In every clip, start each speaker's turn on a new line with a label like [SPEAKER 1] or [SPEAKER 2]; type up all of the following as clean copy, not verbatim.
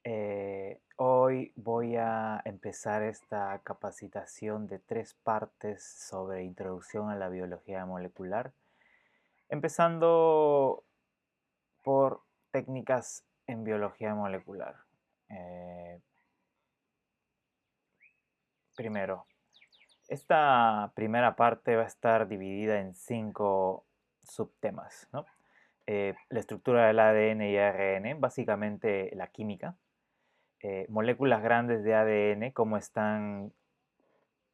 [SPEAKER 1] Hoy voy a empezar esta capacitación de 3 partes sobre introducción a la biología molecular, empezando por técnicas en biología molecular. Eh, Primero, esta primera parte va a estar dividida en 5 subtemas, ¿no? La estructura del ADN y ARN, básicamente la química. Moléculas grandes de ADN, cómo están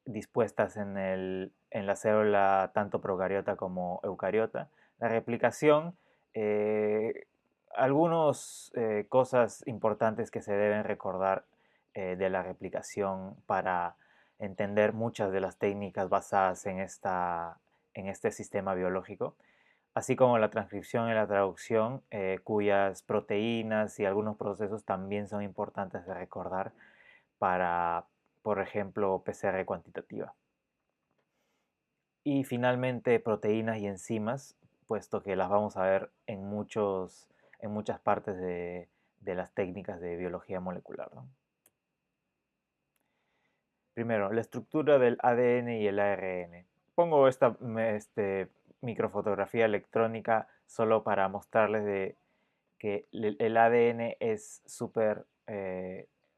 [SPEAKER 1] dispuestas en la célula tanto procariota como eucariota. La replicación, eh, algunas cosas importantes que se deben recordar de la replicación para entender muchas de las técnicas basadas en este sistema biológico, así como la transcripción y la traducción, cuyas proteínas y algunos procesos también son importantes de recordar para, por ejemplo, PCR cuantitativa. Y finalmente proteínas y enzimas, puesto que las vamos a ver en muchas partes de las técnicas de biología molecular, ¿no? Primero, la estructura del ADN y el ARN. Pongo esta microfotografía electrónica solo para mostrarles que el ADN es súper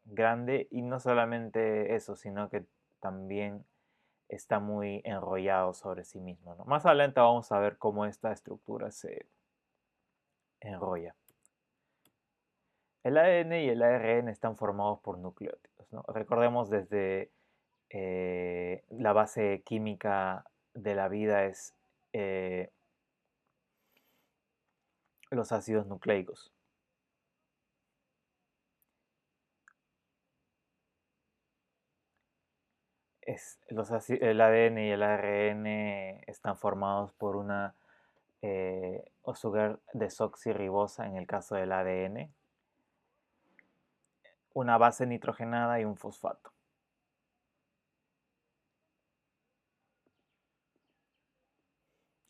[SPEAKER 1] grande, y no solamente eso, sino que también está muy enrollado sobre sí mismo, ¿no? Más adelante vamos a ver cómo esta estructura se enrolla. El ADN y el ARN están formados por nucleótidos, ¿no? Recordemos desde la base química de la vida es eh, los ácidos nucleicos. El ADN y el ARN están formados por una azúcar desoxirribosa en el caso del ADN, una base nitrogenada y un fosfato.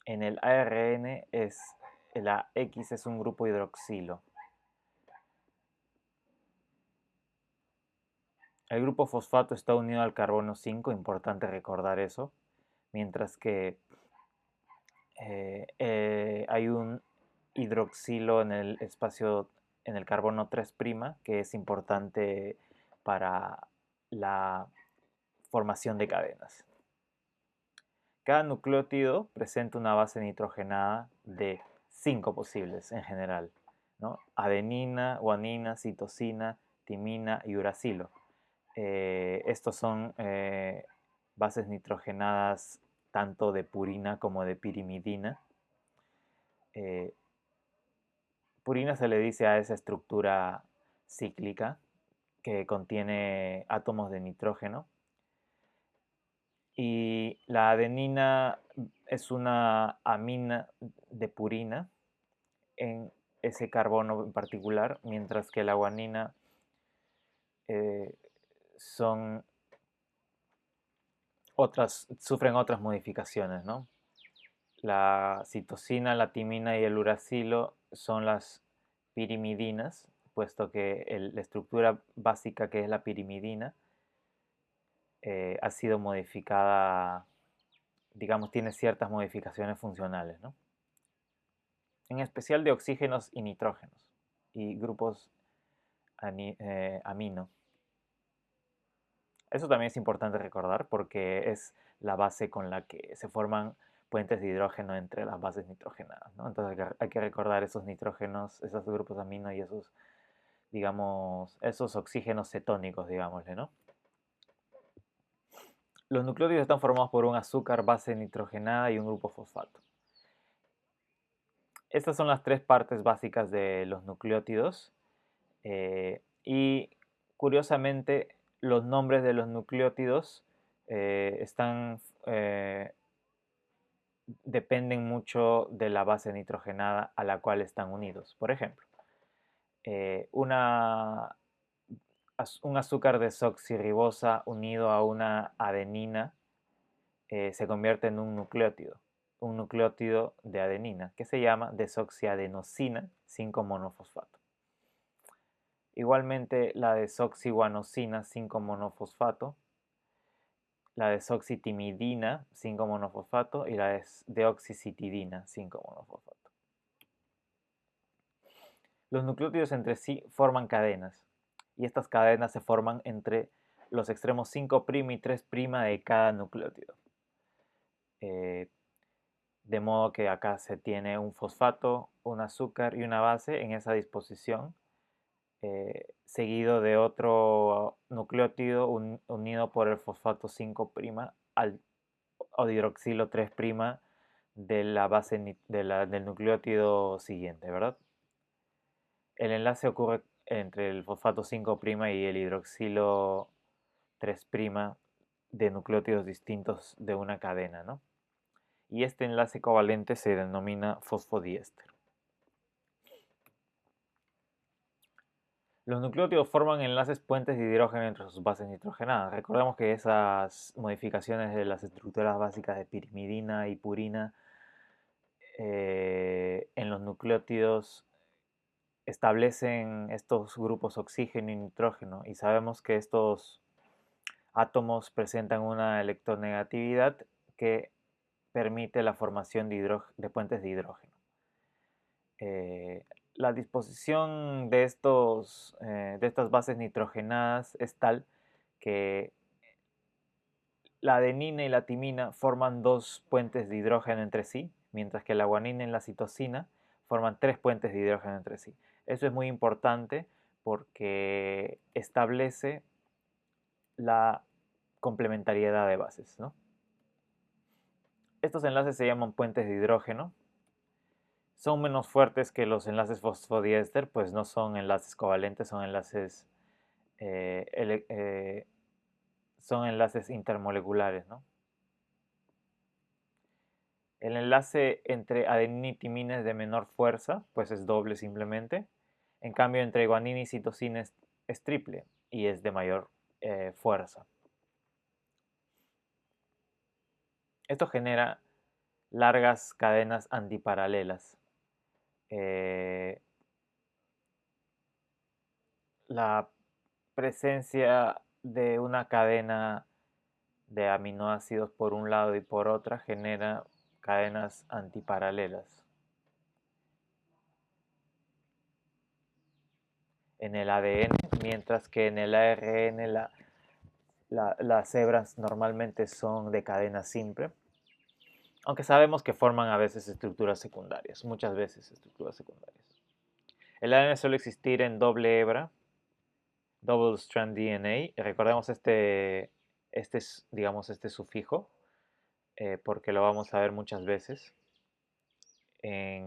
[SPEAKER 1] En el ARN la X es un grupo hidroxilo. El grupo fosfato está unido al carbono 5, importante recordar eso, mientras que hay un hidroxilo en el espacio, en el carbono 3', que es importante para la formación de cadenas. Cada nucleótido presenta una base nitrogenada de 5 posibles en general, ¿no? Adenina, guanina, citosina, timina y uracilo. Estos son bases nitrogenadas tanto de purina como de pirimidina. Eh, Purina se le dice a esa estructura cíclica que contiene átomos de nitrógeno. Y la adenina es una amina de purina en ese carbono en particular, mientras que la guanina eh, son sufren otras modificaciones, ¿no? La citosina, la timina y el uracilo son las pirimidinas, puesto que la estructura básica, que es la pirimidina, ha sido modificada, digamos, tiene ciertas modificaciones funcionales, ¿no? En especial de oxígenos y nitrógenos y grupos amino. Eso también es importante recordar porque es la base con la que se forman puentes de hidrógeno entre las bases nitrogenadas, ¿no? Entonces hay que recordar esos nitrógenos, esos grupos amino y esos, digamos, esos oxígenos cetónicos, digámosle, ¿no? Los nucleótidos están formados por un azúcar base nitrogenada y un grupo fosfato. Estas son las 3 partes básicas de los nucleótidos, y curiosamente los nombres de los nucleótidos dependen mucho de la base nitrogenada a la cual están unidos. Por ejemplo, eh, una, un azúcar desoxirribosa unido a una adenina se convierte en un nucleótido de adenina, que se llama desoxiadenosina 5-monofosfato. Igualmente la desoxiguanosina 5-monofosfato, la desoxitimidina 5-monofosfato y la deoxicitidina 5-monofosfato. Los nucleótidos entre sí forman cadenas y estas cadenas se forman entre los extremos 5' y 3' de cada nucleótido. De modo que acá se tiene un fosfato, un azúcar y una base en esa disposición, seguido de otro nucleótido unido por el fosfato 5' al hidroxilo 3' de la base del nucleótido siguiente, ¿verdad? El enlace ocurre entre el fosfato 5' y el hidroxilo 3' de nucleótidos distintos de una cadena, ¿no? Y este enlace covalente se denomina fosfodiéster. Los nucleótidos forman enlaces puentes de hidrógeno entre sus bases nitrogenadas. Recordemos que esas modificaciones de las estructuras básicas de pirimidina y purina en los nucleótidos establecen estos grupos oxígeno y nitrógeno, y sabemos que estos átomos presentan una electronegatividad que permite la formación de puentes de hidrógeno. La disposición de estas bases nitrogenadas es tal que la adenina y la timina forman 2 puentes de hidrógeno entre sí, mientras que la guanina y la citosina forman 3 puentes de hidrógeno entre sí. Eso es muy importante porque establece la complementariedad de bases, ¿no? Estos enlaces se llaman puentes de hidrógeno. Son menos fuertes que los enlaces fosfodiéster, pues no son enlaces covalentes, son enlaces, intermoleculares, ¿no? El enlace entre adenina y timina es de menor fuerza, pues es doble simplemente. En cambio, entre guanina y citosina es triple y es de mayor fuerza. Esto genera largas cadenas antiparalelas. La presencia de una cadena de aminoácidos por un lado y por otra genera cadenas antiparalelas. En el ADN, mientras que en el ARN las hebras normalmente son de cadena simple, aunque sabemos que forman a veces estructuras secundarias, muchas veces estructuras secundarias. El ADN suele existir en doble hebra, double strand DNA. Recordemos digamos, este sufijo, porque lo vamos a ver muchas veces,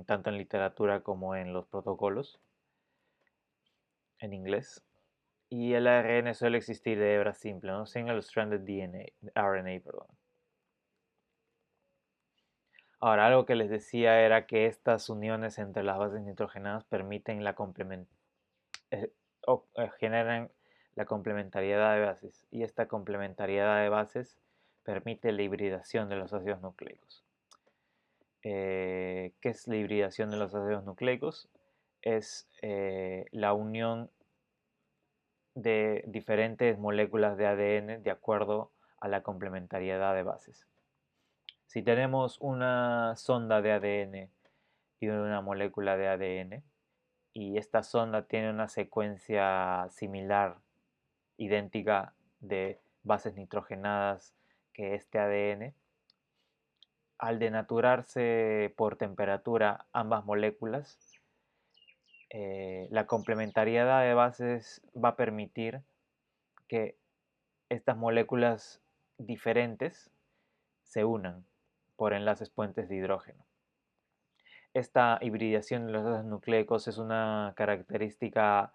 [SPEAKER 1] tanto en literatura como en los protocolos en inglés. Y el ARN suele existir de hebra simple, ¿no? Single stranded RNA, perdón. Ahora, algo que les decía era que estas uniones entre las bases nitrogenadas permiten generan la complementariedad de bases, y esta complementariedad de bases permite la hibridación de los ácidos nucleicos. ¿Qué es la hibridación de los ácidos nucleicos? Es la unión de diferentes moléculas de ADN de acuerdo a la complementariedad de bases. Si tenemos una sonda de ADN y una molécula de ADN, y esta sonda tiene una secuencia similar, idéntica de bases nitrogenadas que este ADN, al denaturarse por temperatura ambas moléculas, la complementariedad de bases va a permitir que estas moléculas diferentes se unan por enlaces puentes de hidrógeno. Esta hibridación de los ácidos nucleicos es una característica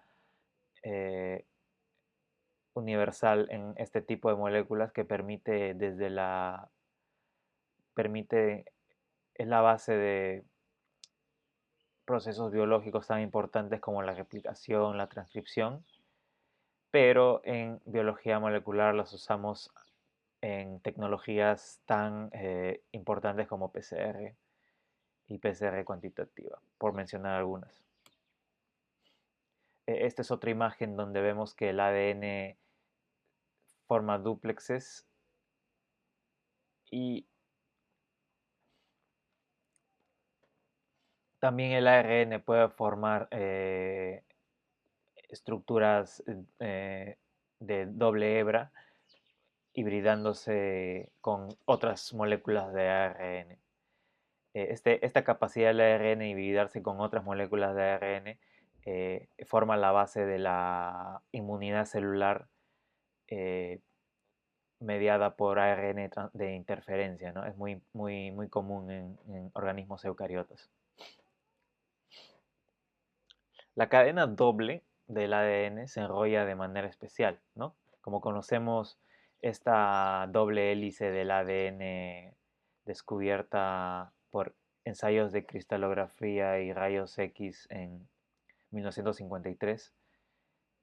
[SPEAKER 1] universal en este tipo de moléculas que es la base de procesos biológicos tan importantes como la replicación, la transcripción, pero en biología molecular las usamos en tecnologías tan importantes como PCR y PCR cuantitativa, por mencionar algunas. Esta es otra imagen donde vemos que el ADN forma duplexes y también el ARN puede formar estructuras de doble hebra hibridándose con otras moléculas de ARN. Esta capacidad del ARN de hibridarse con otras moléculas de ARN forma la base de la inmunidad celular eh, mediada por ARN de interferencia, ¿no? Es muy común en organismos eucariotas. La cadena doble del ADN se enrolla de manera especial, ¿no? Como conocemos, esta doble hélice del ADN descubierta por ensayos de cristalografía y rayos X en 1953,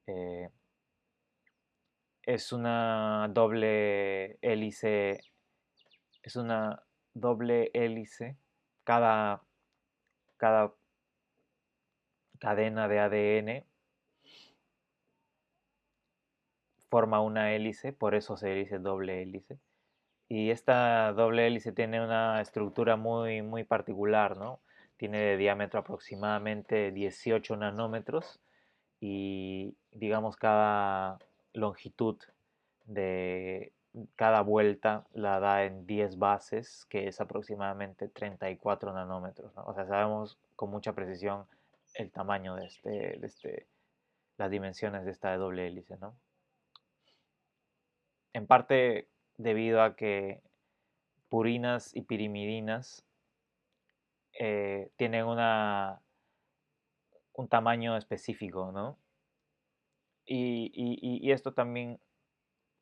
[SPEAKER 1] eh, es una doble hélice, es una doble hélice, cada, cada cadena de ADN forma una hélice, por eso se dice doble hélice. Y esta doble hélice tiene una estructura muy particular, ¿no? Tiene de diámetro aproximadamente 18 nanómetros y digamos cada longitud de cada vuelta la da en 10 bases, que es aproximadamente 34 nanómetros, ¿no? O sea, sabemos con mucha precisión el tamaño las dimensiones de esta doble hélice, ¿no? En parte debido a que purinas y pirimidinas tienen un tamaño específico, ¿no? Y esto también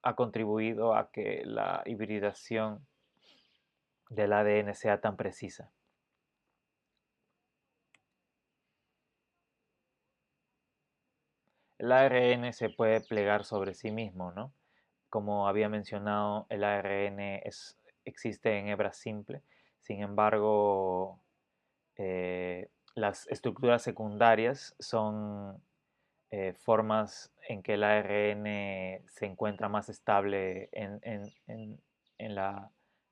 [SPEAKER 1] ha contribuido a que la hibridación del ADN sea tan precisa. El ARN se puede plegar sobre sí mismo, ¿no? Como había mencionado, el ARN existe en hebra simple, sin embargo, las estructuras secundarias son formas en que el ARN se encuentra más estable en la,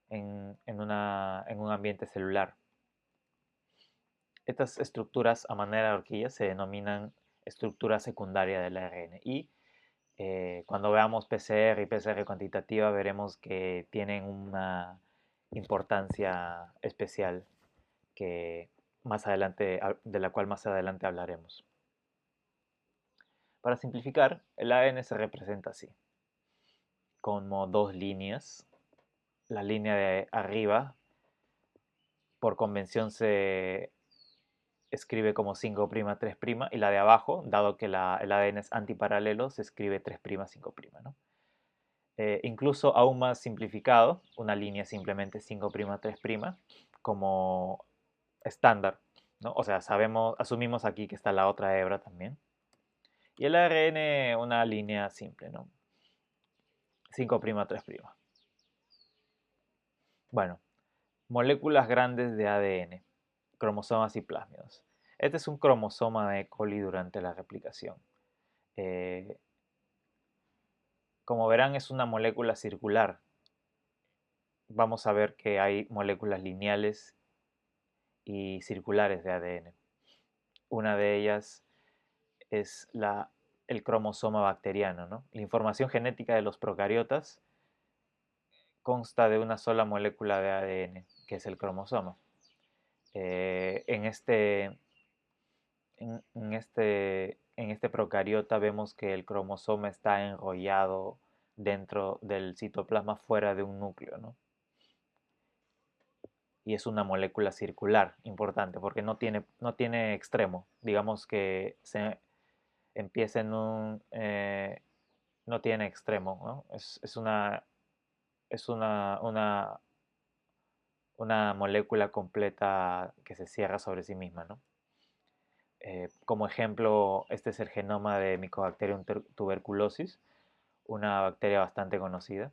[SPEAKER 1] en un ambiente celular. Estas estructuras a manera de horquilla se denominan estructura secundaria del ARN y cuando veamos PCR y PCR cuantitativa veremos que tienen una importancia especial que más adelante, de la cual más adelante hablaremos. Para simplificar, el ADN se representa así, como dos líneas. La línea de arriba, por convención, se escribe como 5' 3', y la de abajo, dado que el ADN es antiparalelo, se escribe 3', 5', ¿no? Incluso aún más simplificado, una línea simplemente 5', 3', como estándar, ¿no? O sea, asumimos aquí que está la otra hebra también. Y el ARN una línea simple, ¿no? 5', 3'. Bueno, moléculas grandes de ADN, cromosomas y plásmidos. Este es un cromosoma de E. coli durante la replicación. Eh, como verán, es una molécula circular. Vamos a ver que hay moléculas lineales y circulares de ADN. Una de ellas es el cromosoma bacteriano, ¿no? La información genética de los procariotas consta de una sola molécula de ADN, que es el cromosoma. En este procariota vemos que el cromosoma está enrollado dentro del citoplasma fuera de un núcleo, ¿no? Y es una molécula circular, importante, porque no tiene extremo. Digamos que se empieza no tiene extremo, ¿no? Es una molécula completa que se cierra sobre sí misma, ¿no? Como ejemplo, este es el genoma de Mycobacterium tuberculosis, una bacteria bastante conocida.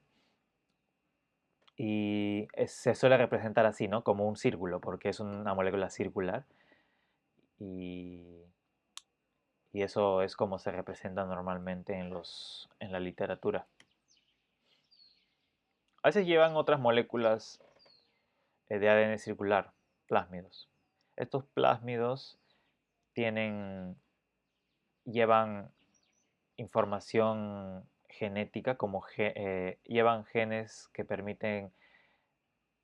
[SPEAKER 1] Y se suele representar así, ¿no? Como un círculo, porque es una molécula circular. Y, Y eso es como se representa normalmente en la literatura. A veces llevan otras moléculas de ADN circular, plásmidos. Estos plásmidos tienen, llevan información genética, llevan genes que permiten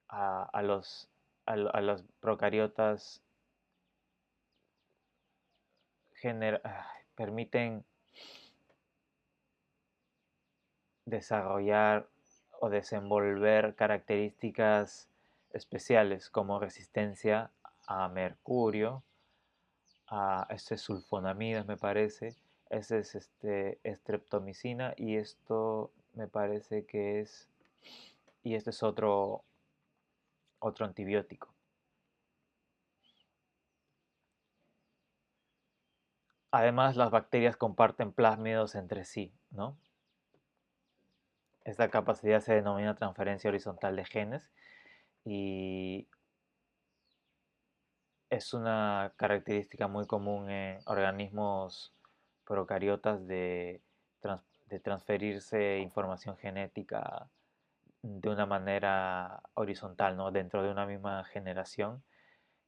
[SPEAKER 1] a los procariotas permiten desarrollar o desenvolver características especiales como resistencia a mercurio, a sulfonamidas me parece, ese es streptomicina y esto me parece que es, y este es otro antibiótico. Además, las bacterias comparten plásmidos entre sí, ¿no? Esta capacidad se denomina transferencia horizontal de genes y es una característica muy común en organismos procariotas de transferirse información genética de una manera horizontal, ¿no? Dentro de una misma generación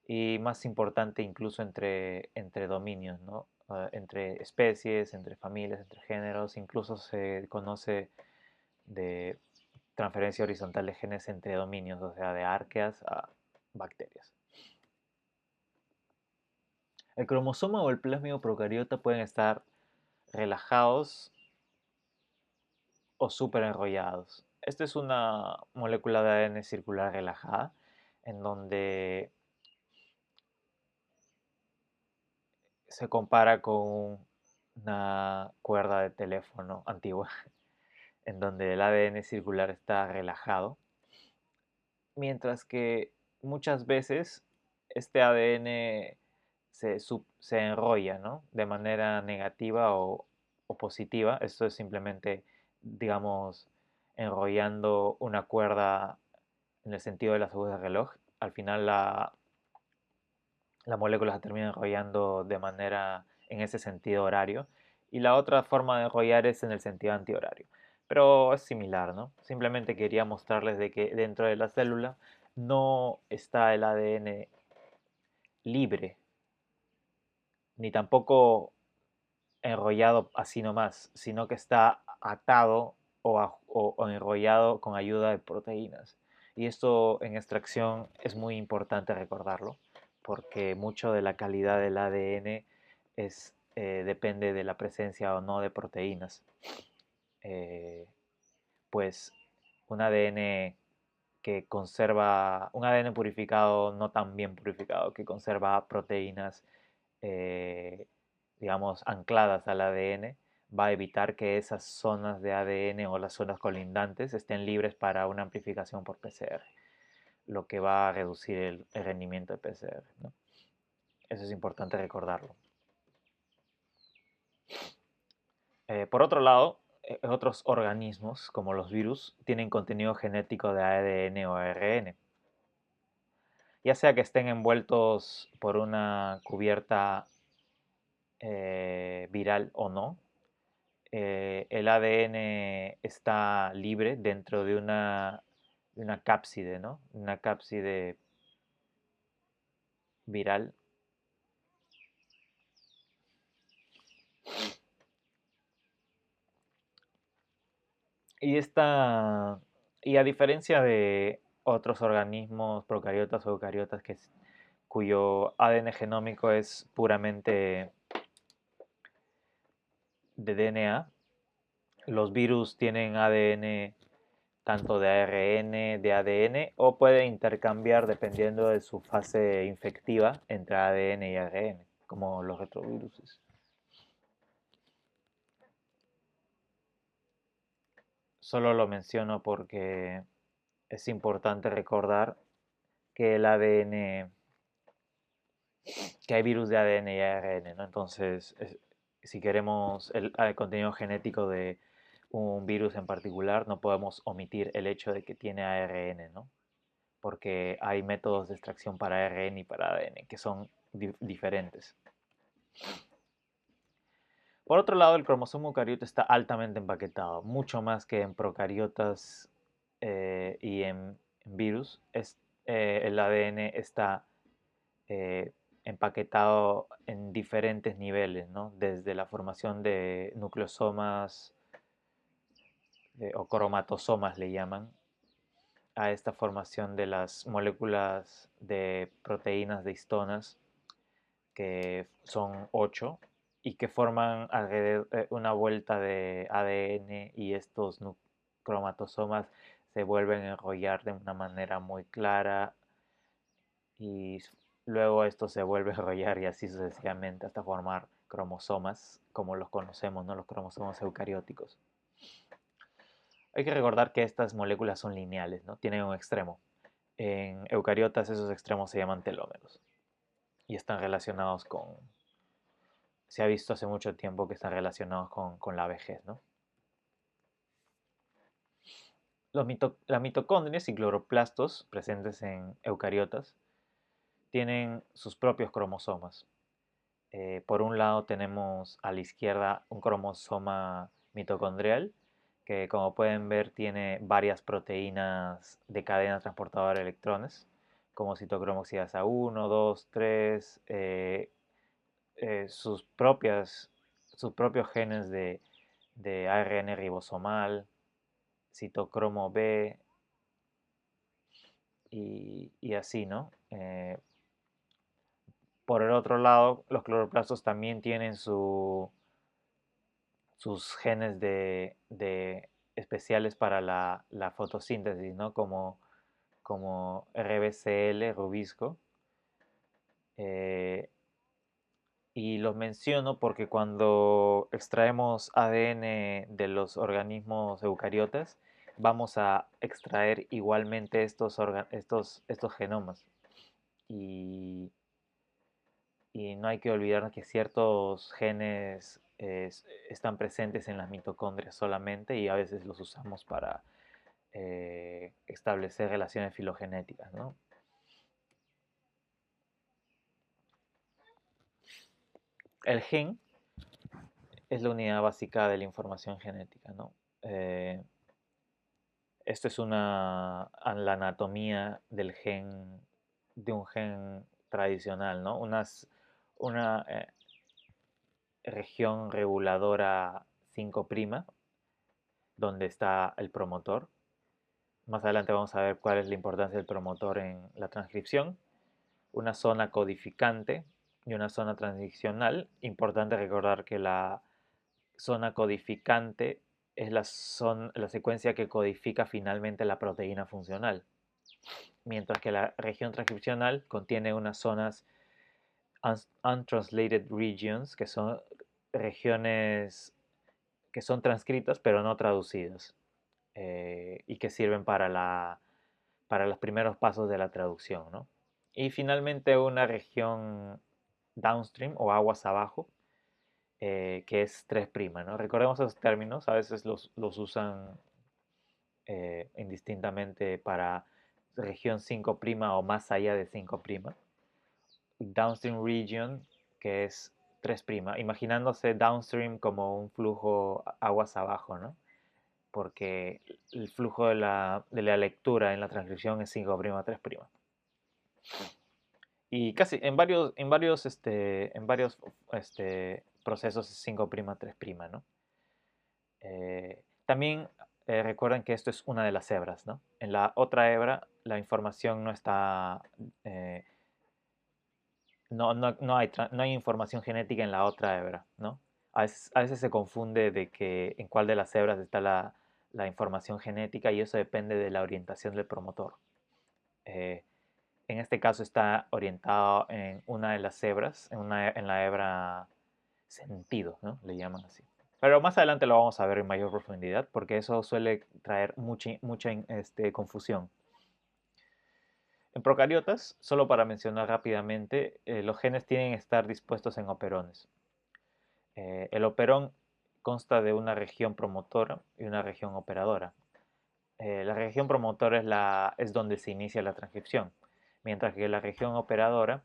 [SPEAKER 1] y más importante incluso entre dominios, ¿no? Entre especies, entre familias, entre géneros, incluso se conoce de transferencia horizontal de genes entre dominios, o sea, de arqueas a bacterias. El cromosoma o el plásmido procariota pueden estar relajados o súper enrollados. Esta es una molécula de ADN circular relajada, en donde se compara con una cuerda de teléfono antigua, en donde el ADN circular está relajado, mientras que muchas veces este ADN se enrolla, ¿no? De manera negativa o positiva. Esto es simplemente, digamos, enrollando una cuerda en el sentido de las agujas de reloj. Al final la molécula se termina enrollando de manera en ese sentido horario. Y la otra forma de enrollar es en el sentido antihorario. Pero es similar, ¿no? Simplemente quería mostrarles de que dentro de la célula no está el ADN libre, ni tampoco enrollado así nomás, sino que está atado o enrollado con ayuda de proteínas. Y esto en extracción es muy importante recordarlo, porque mucho de la calidad del ADN depende de la presencia o no de proteínas. Eh, pues un ADN un ADN purificado, no tan bien purificado, que conserva proteínas eh, digamos, ancladas al ADN, va a evitar que esas zonas de ADN o las zonas colindantes estén libres para una amplificación por PCR, lo que va a reducir el rendimiento de PCR, ¿no? Eso es importante recordarlo. Por otro lado, otros organismos, como los virus, tienen contenido genético de ADN o ARN, ya sea que estén envueltos por una cubierta viral o no. El ADN está libre dentro de una cápside, ¿no? Una cápside viral. Y y a diferencia de otros organismos procariotas o eucariotas cuyo ADN genómico es puramente de DNA, los virus tienen ADN tanto de ARN, de ADN, o puede intercambiar dependiendo de su fase infectiva entre ADN y ARN, como los retrovirus. Solo lo menciono porque es importante recordar que el ADN, que hay virus de ADN y ARN, ¿no? Entonces, si queremos el contenido genético de un virus en particular, no podemos omitir el hecho de que tiene ARN, ¿no? Porque hay métodos de extracción para ARN y para ADN que son diferentes. Por otro lado, el cromosoma eucariota está altamente empaquetado, mucho más que en procariotas y en virus. El ADN está eh, empaquetado en diferentes niveles, ¿no? Desde la formación de nucleosomas o cromatosomas le llaman, a esta formación de las moléculas de proteínas de histonas, que son 8 y que forman alrededor una vuelta de ADN, y estos cromatosomas se vuelven a enrollar de una manera muy clara y luego esto se vuelve a enrollar y así sucesivamente hasta formar cromosomas como los conocemos, ¿no? Los cromosomas eucarióticos. Hay que recordar que estas moléculas son lineales, ¿no? Tienen un extremo. En eucariotas esos extremos se llaman telómeros y están relacionados con, se ha visto hace mucho tiempo que están relacionados con la vejez, ¿no? Las mitocondrias y cloroplastos presentes en eucariotas tienen sus propios cromosomas. Por un lado tenemos a la izquierda un cromosoma mitocondrial que, como pueden ver, tiene varias proteínas de cadena transportadora de electrones, como citocromoxidasa 1, 2, 3, sus propios genes de ARN ribosomal, citocromo B y así, ¿no? Por el otro lado, los cloroplastos también tienen sus genes especiales para la fotosíntesis, ¿no? Como RBCL, rubisco. Eh, y los menciono porque cuando extraemos ADN de los organismos eucariotas, vamos a extraer igualmente estos genomas. Y, y no hay que olvidar que ciertos genes están presentes en las mitocondrias solamente, y a veces los usamos para establecer relaciones filogenéticas, ¿no? El gen es la unidad básica de la información genética, ¿no? Eh, Esto es la anatomía de un gen tradicional, ¿no? Una región reguladora 5', donde está el promotor. Más adelante vamos a ver cuál es la importancia del promotor en la transcripción. Una zona codificante y una zona transicional. Importante recordar que la zona codificante es la secuencia que codifica finalmente la proteína funcional, mientras que la región transcripcional contiene unas zonas untranslated regions, que son regiones que son transcritas pero no traducidas, y que sirven para los primeros pasos de la traducción, ¿no? Y finalmente una región downstream o aguas abajo, que es 3', ¿no? Recordemos esos términos, a veces los usan indistintamente para región 5' o más allá de 5'. Downstream region, que es 3', imaginándose downstream como un flujo aguas abajo, ¿no? Porque el flujo de la lectura en la transcripción es 5', 3'. Y casi en varios procesos es 5', 3', ¿no? También recuerden que esto es una de las hebras, ¿no? En la otra hebra la información no está, no hay información genética en la otra hebra, ¿no? A veces se confunde de que en cuál de las hebras está la información genética, y eso depende de la orientación del promotor. Eh, en este caso está orientado en una de las hebras, en la hebra sentido, ¿no? Le llaman así. Pero más adelante lo vamos a ver en mayor profundidad, porque eso suele traer mucha confusión. En procariotas, solo para mencionar rápidamente, los genes tienen que estar dispuestos en operones. El operón consta de una región promotora y una región operadora. La región promotora es donde se inicia la transcripción, mientras que la región operadora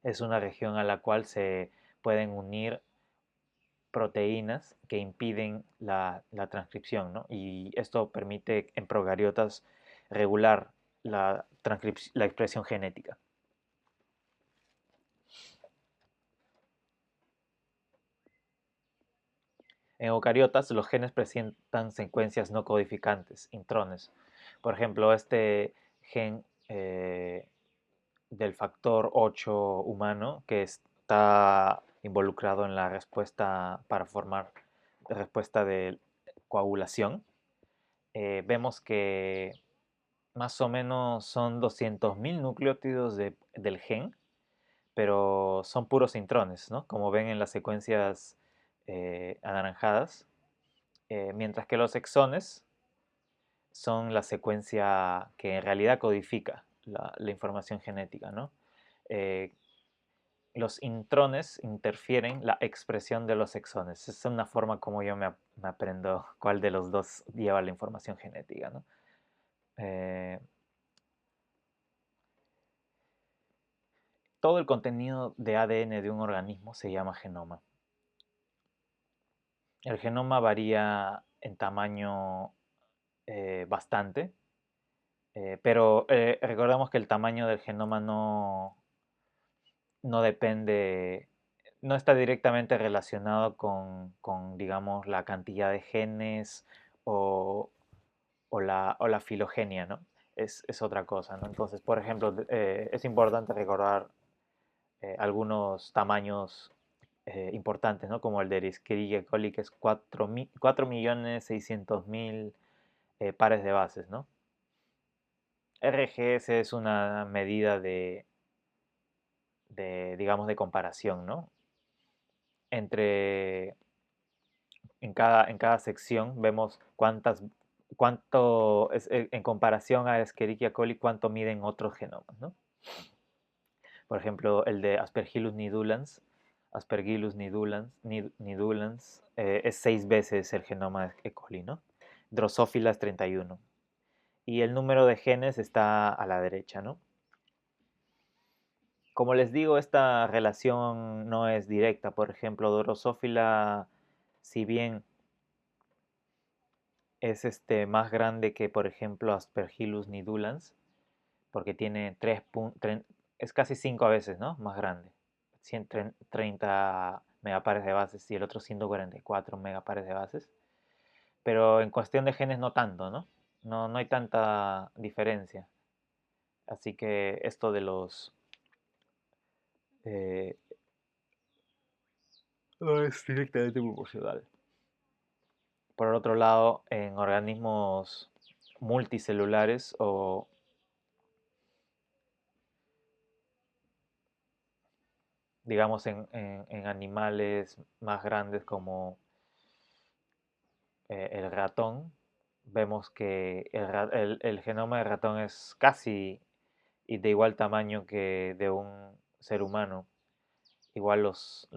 [SPEAKER 1] es una región a la cual se pueden unir proteínas que impiden la transcripción, ¿no? Y esto permite en procariotas regular la expresión genética. En eucariotas, los genes presentan secuencias no codificantes, intrones. Por ejemplo, este gen del factor 8 humano que está involucrado en la respuesta para formar respuesta de coagulación, vemos que más o menos son 200.000 nucleótidos del gen, pero son puros intrones, ¿no? Como ven en las secuencias anaranjadas, mientras que los exones son la secuencia que en realidad codifica la información genética, ¿no? Eh, los intrones interfieren la expresión de los exones. Es una forma como yo me aprendo cuál de los dos lleva la información genética, ¿no? Eh, todo el contenido de ADN de un organismo se llama genoma. El genoma varía en tamaño bastante, pero recordemos que el tamaño del genoma no depende, no está directamente relacionado con, digamos, la cantidad de genes o, o la filogenia, ¿no? Es otra cosa, ¿no? Entonces, por ejemplo, es importante recordar algunos tamaños importantes, ¿no? Como el de Escherichia coli, que es 4.600.000 pares de bases, ¿no? RGS es una medida digamos, de comparación, ¿no? Entre, en cada sección vemos en comparación a Escherichia coli, cuánto miden otros genomas, ¿no? Por ejemplo, el de Aspergillus nidulans, es 6 veces el genoma de E. coli, ¿no? Drosophila es 31. Y el número de genes está a la derecha, ¿no? Como les digo, esta relación no es directa. Por ejemplo, Drosophila, si bien es más grande que, por ejemplo, Aspergillus nidulans, porque tiene es casi 5 veces, ¿no? Más grande. 130 megapares de bases y el otro 144 megapares de bases. Pero en cuestión de genes no tanto, ¿no? No hay tanta diferencia. Así que esto de los... eh, no es directamente proporcional. Por otro lado, en organismos multicelulares o digamos en animales más grandes como el ratón, vemos que el genoma del ratón es casi y de igual tamaño que de un ser humano, igual los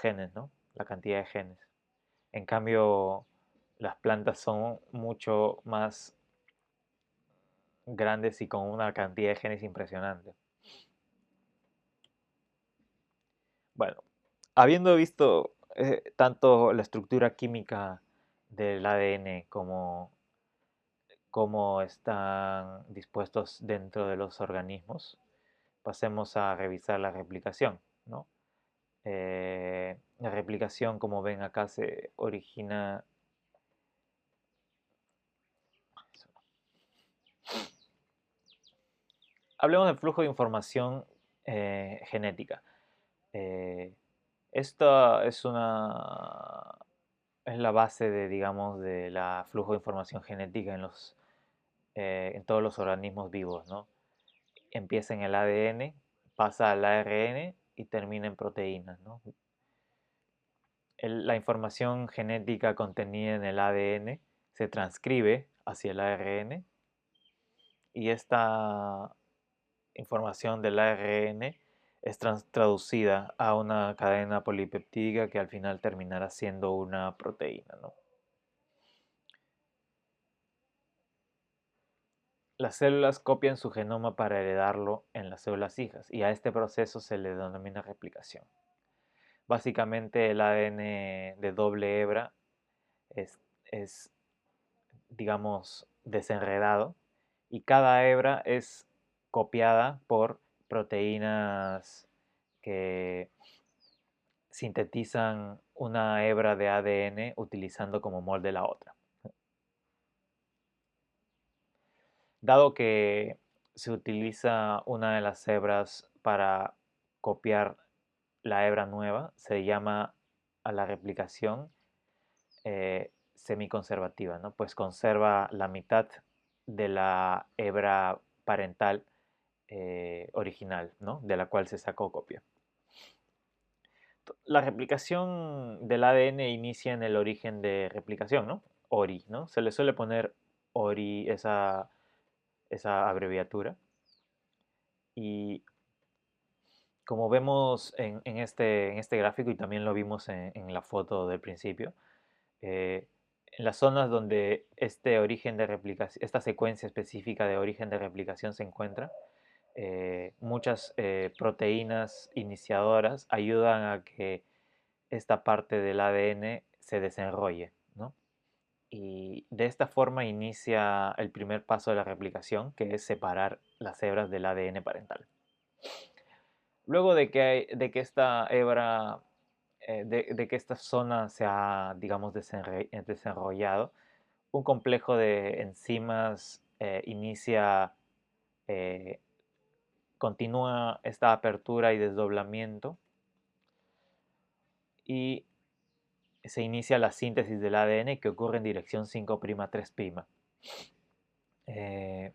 [SPEAKER 1] genes, ¿no? La cantidad de genes. En cambio, las plantas son mucho más grandes y con una cantidad de genes impresionante. Bueno, habiendo visto tanto la estructura química del ADN como cómo están dispuestos dentro de los organismos, pasemos a revisar la replicación, ¿no? La replicación, como ven acá, se origina... Hablemos del flujo de información genética. Eh, Esta es la base de, digamos, de la flujo de información genética en todos los organismos vivos, ¿no? Empieza en el ADN, pasa al ARN y termina en proteínas, ¿no? La información genética contenida en el ADN se transcribe hacia el ARN y esta información del ARN es traducida a una cadena polipeptídica que al final terminará siendo una proteína, ¿no? Las células copian su genoma para heredarlo en las células hijas y a este proceso se le denomina replicación. Básicamente el ADN de doble hebra es, digamos, desenredado y cada hebra es copiada por proteínas que sintetizan una hebra de ADN utilizando como molde la otra. Dado que se utiliza una de las hebras para copiar la hebra nueva, se llama a la replicación semiconservativa, ¿no? Pues conserva la mitad de la hebra parental original, ¿no? De la cual se sacó copia. La replicación del ADN inicia en el origen de replicación, ¿no? ORI, ¿no? Se le suele poner ORI esa abreviatura. Y como vemos en este gráfico y también lo vimos en la foto del principio, eh, en las zonas donde este origen de replicación, esta secuencia específica de origen de replicación se encuentra, muchas proteínas iniciadoras ayudan a que esta parte del ADN se desenrolle, ¿no? Y de esta forma inicia el primer paso de la replicación, que es separar las hebras del ADN parental. Luego de que esta hebra, de que esta zona se ha, digamos, desenrollado, un complejo de enzimas eh, continúa esta apertura y desdoblamiento y se inicia la síntesis del ADN que ocurre en dirección 5'3'. Eh,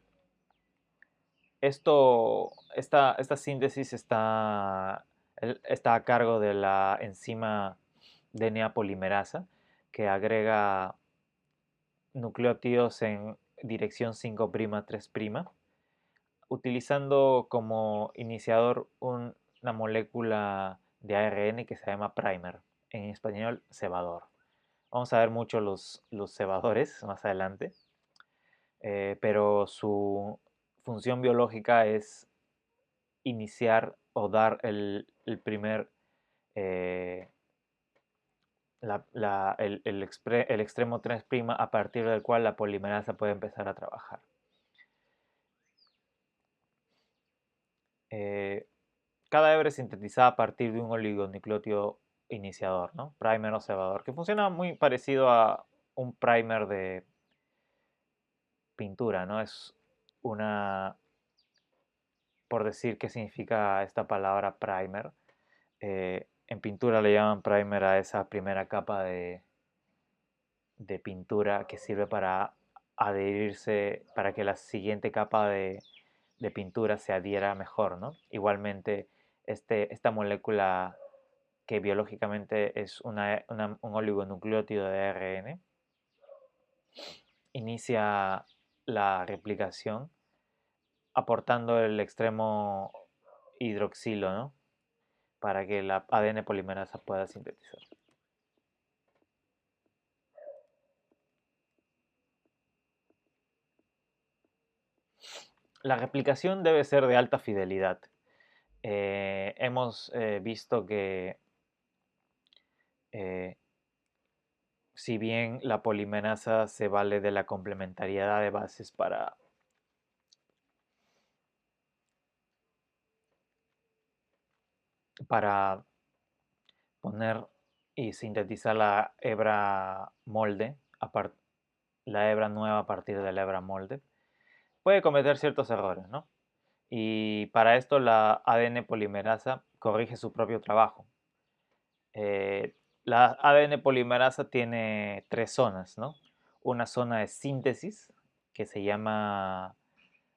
[SPEAKER 1] esta síntesis está a cargo de la enzima DNA polimerasa que agrega nucleótidos en dirección 5'3', utilizando como iniciador una molécula de ARN que se llama primer, en español cebador. Vamos a ver mucho los cebadores más adelante, pero su función biológica es iniciar o dar el primer, eh, el extremo 3' a partir del cual la polimerasa puede empezar a trabajar. Cada hebra es sintetizada a partir de un oligonucleótido iniciador, ¿no? Primer o cebador, que funciona muy parecido a un primer de pintura, ¿no? Es una, por decir qué significa esta palabra primer, en pintura le llaman primer a esa primera capa de pintura que sirve para adherirse, para que la siguiente capa de pintura se adhiera mejor, ¿no? Igualmente, esta molécula que biológicamente es un oligonucleótido de ARN, inicia la replicación aportando el extremo hidroxilo, ¿no? Para que la ADN polimerasa pueda sintetizar. La replicación debe ser de alta fidelidad. Hemos visto que eh, si bien la polimerasa se vale de la complementariedad de bases para poner y sintetizar la hebra molde, la hebra nueva a partir de la hebra molde, puede cometer ciertos errores, ¿no? Y para esto la ADN polimerasa corrige su propio trabajo. La ADN polimerasa tiene tres zonas, ¿no? Una zona de síntesis que se llama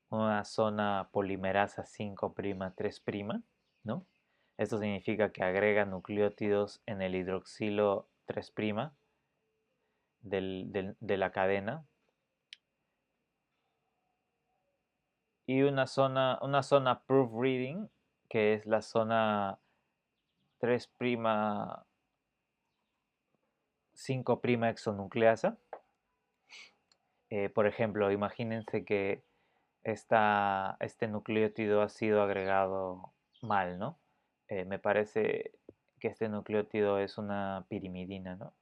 [SPEAKER 1] una zona polimerasa 5'3', ¿no? Esto significa que agrega nucleótidos en el hidroxilo 3' de la cadena. Y una zona proofreading, que es la zona 3' 5' exonucleasa. Por ejemplo, imagínense que este nucleótido ha sido agregado mal, ¿no? Me parece que este nucleótido es una pirimidina, ¿no?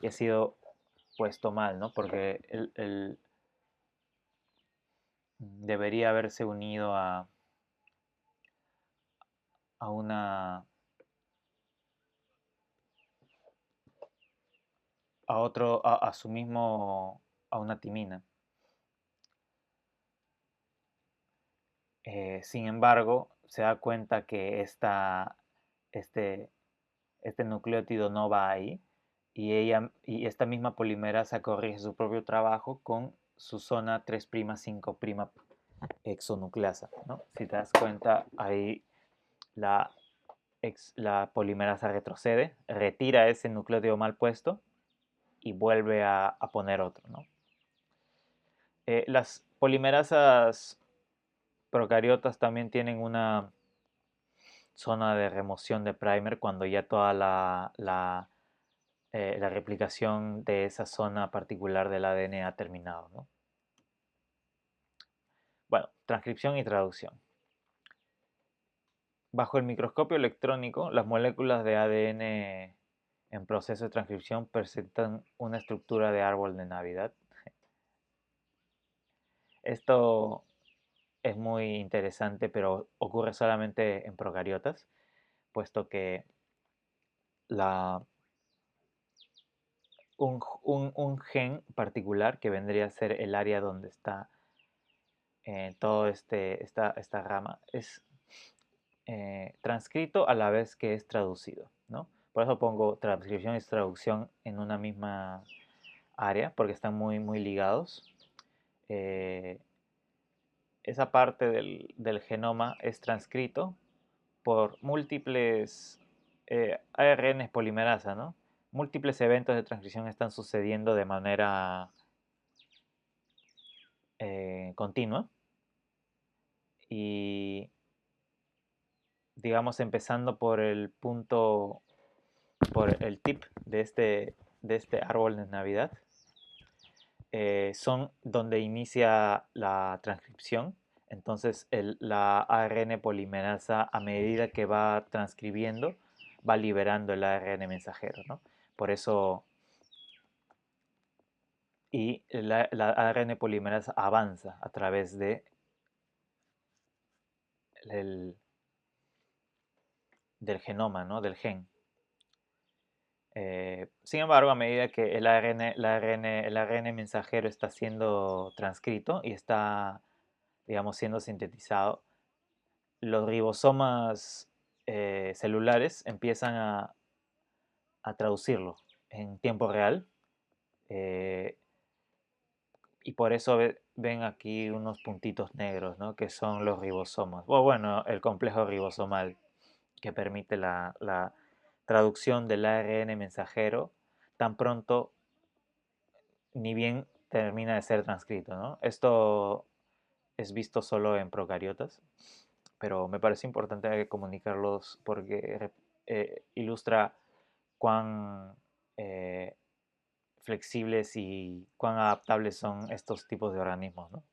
[SPEAKER 1] Y ha sido puesto mal, ¿no? Porque debería haberse unido a una a su mismo, a una timina. Sin embargo, se da cuenta que este, este nucleótido no va ahí y esta misma polimerasa corrige su propio trabajo con su zona 3'5' exonucleasa, ¿no? Si te das cuenta, ahí la, la polimerasa retrocede, retira ese nucleótido mal puesto y vuelve a poner otro, ¿no? Las polimerasas procariotas también tienen una zona de remoción de primer cuando ya toda la replicación de esa zona particular del ADN ha terminado, ¿no? Bueno, transcripción y traducción. Bajo el microscopio electrónico, las moléculas de ADN en proceso de transcripción presentan una estructura de árbol de Navidad. Esto es muy interesante, pero ocurre solamente en procariotas, puesto que la, un gen particular, que vendría a ser el área donde está todo esta rama, es transcrito a la vez que es traducido, ¿no? Por eso pongo transcripción y traducción en una misma área, porque están muy ligados. Eh, esa parte del genoma es transcrito por múltiples ARN polimerasa, ¿no? Múltiples eventos de transcripción están sucediendo de manera continua y digamos empezando por el punto, por el tip de este árbol de Navidad, son donde inicia la transcripción. Entonces la ARN polimerasa a medida que va transcribiendo va liberando el ARN mensajero, ¿no? Por eso y la ARN polimerasa avanza a través de el, del genoma, ¿no? Del gen. Sin embargo, a medida que el ARN mensajero está siendo transcrito y está, digamos, siendo sintetizado, los ribosomas celulares empiezan a traducirlo en tiempo real. eh, y por eso ven aquí unos puntitos negros, ¿no? Que son los ribosomas. O bueno, el complejo ribosomal que permite la traducción del ARN mensajero tan pronto ni bien termina de ser transcrito, ¿no? Esto es visto solo en procariotas, pero me parece importante comunicarlos porque ilustra cuán eh, flexibles y cuán adaptables son estos tipos de organismos, ¿no?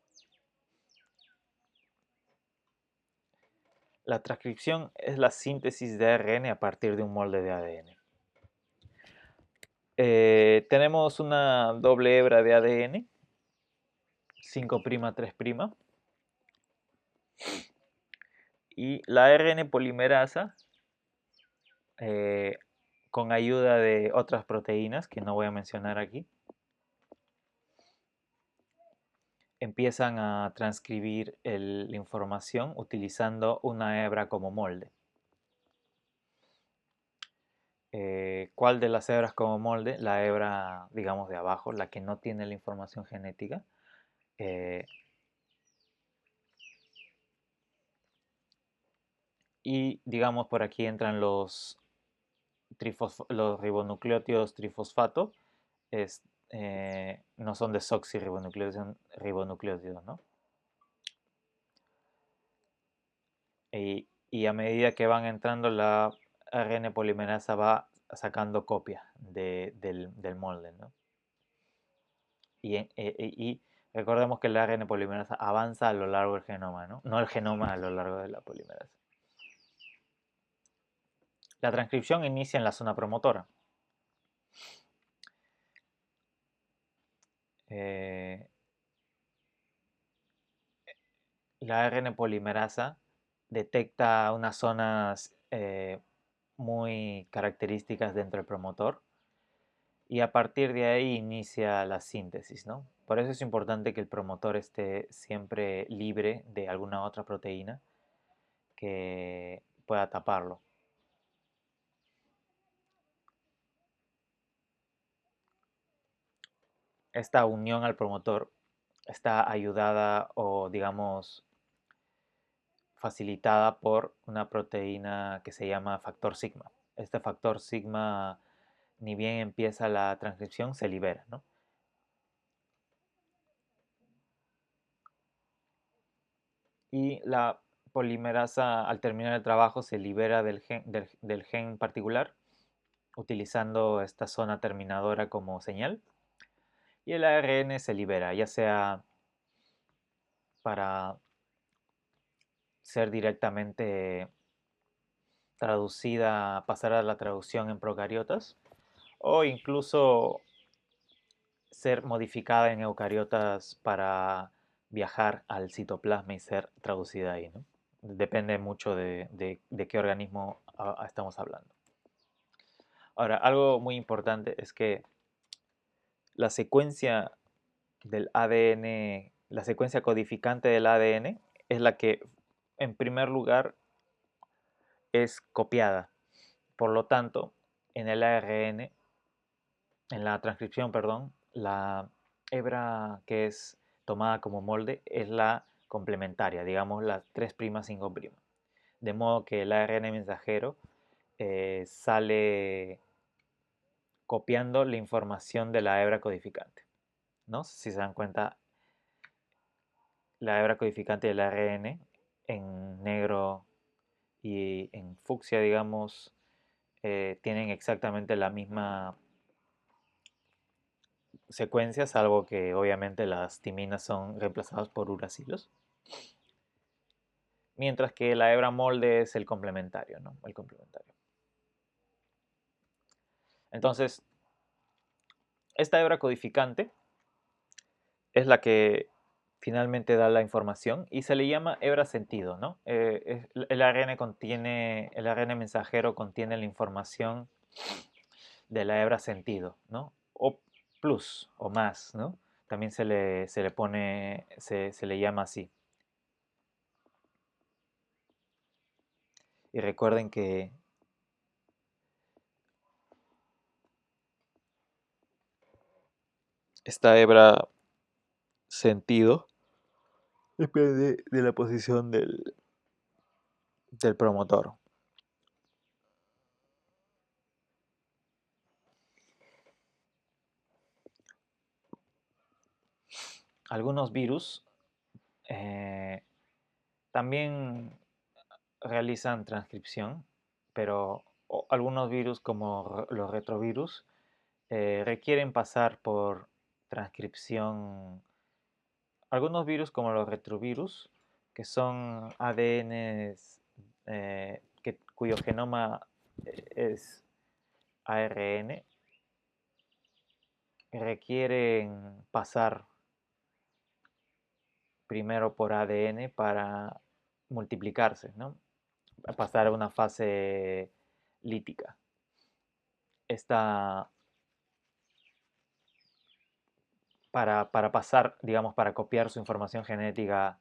[SPEAKER 1] La transcripción es la síntesis de ARN a partir de un molde de ADN. Tenemos una doble hebra de ADN, 5' 3', y la ARN polimerasa, con ayuda de otras proteínas que no voy a mencionar aquí, empiezan a transcribir la información utilizando una hebra como molde. ¿Cuál de las hebras como molde? La hebra, digamos, de abajo, la que no tiene la información genética. Y digamos, por aquí entran los ribonucleótidos trifosfato. No son desoxirribonucleótidos, son ribonucleótidos, ¿no? Y a medida que van entrando, la ARN polimerasa va sacando copia del molde, ¿no? Y recordemos que la ARN polimerasa avanza a lo largo del genoma, ¿no? No el genoma a lo largo de la polimerasa. La transcripción inicia en la zona promotora. La ARN polimerasa detecta unas zonas muy características dentro del promotor y a partir de ahí inicia la síntesis, ¿no? Por eso es importante que el promotor esté siempre libre de alguna otra proteína que pueda taparlo. Esta unión al promotor está ayudada o, digamos, facilitada por una proteína que se llama factor sigma. Este factor sigma, ni bien empieza la transcripción, se libera, ¿no? Y la polimerasa, al terminar el trabajo, se libera del gen particular, utilizando esta zona terminadora como señal. Y el ARN se libera, ya sea para ser directamente traducida, pasar a la traducción en procariotas, o incluso ser modificada en eucariotas para viajar al citoplasma y ser traducida ahí, ¿no? Depende mucho de qué organismo estamos hablando. Ahora, algo muy importante es que la secuencia del ADN, la secuencia codificante del ADN es la que en primer lugar es copiada. Por lo tanto, en el ARN, en la transcripción, perdón, la hebra que es tomada como molde es la complementaria, digamos las 3' 5'. De modo que el ARN mensajero sale copiando la información de la hebra codificante, ¿no? Si se dan cuenta, la hebra codificante del ARN en negro y en fucsia, digamos, tienen exactamente la misma secuencia, salvo que obviamente las timinas son reemplazadas por uracilos, mientras que la hebra molde es el complementario, ¿no? El complementario. Entonces, esta hebra codificante es la que finalmente da la información y se le llama hebra sentido, ¿no? El ARN mensajero contiene la información de la hebra sentido, ¿no? O plus o más, ¿no? También se le pone, se le llama así. Y recuerden que esta hebra sentido depende de la posición del promotor. Algunos virus también realizan transcripción, pero algunos virus como los retrovirus requieren pasar por transcripción. Algunos virus como los retrovirus, que son ADNs cuyo genoma es ARN, requieren pasar primero por ADN para multiplicarse, ¿no? Pasar a una fase lítica. Esta, para pasar, digamos, para copiar su información genética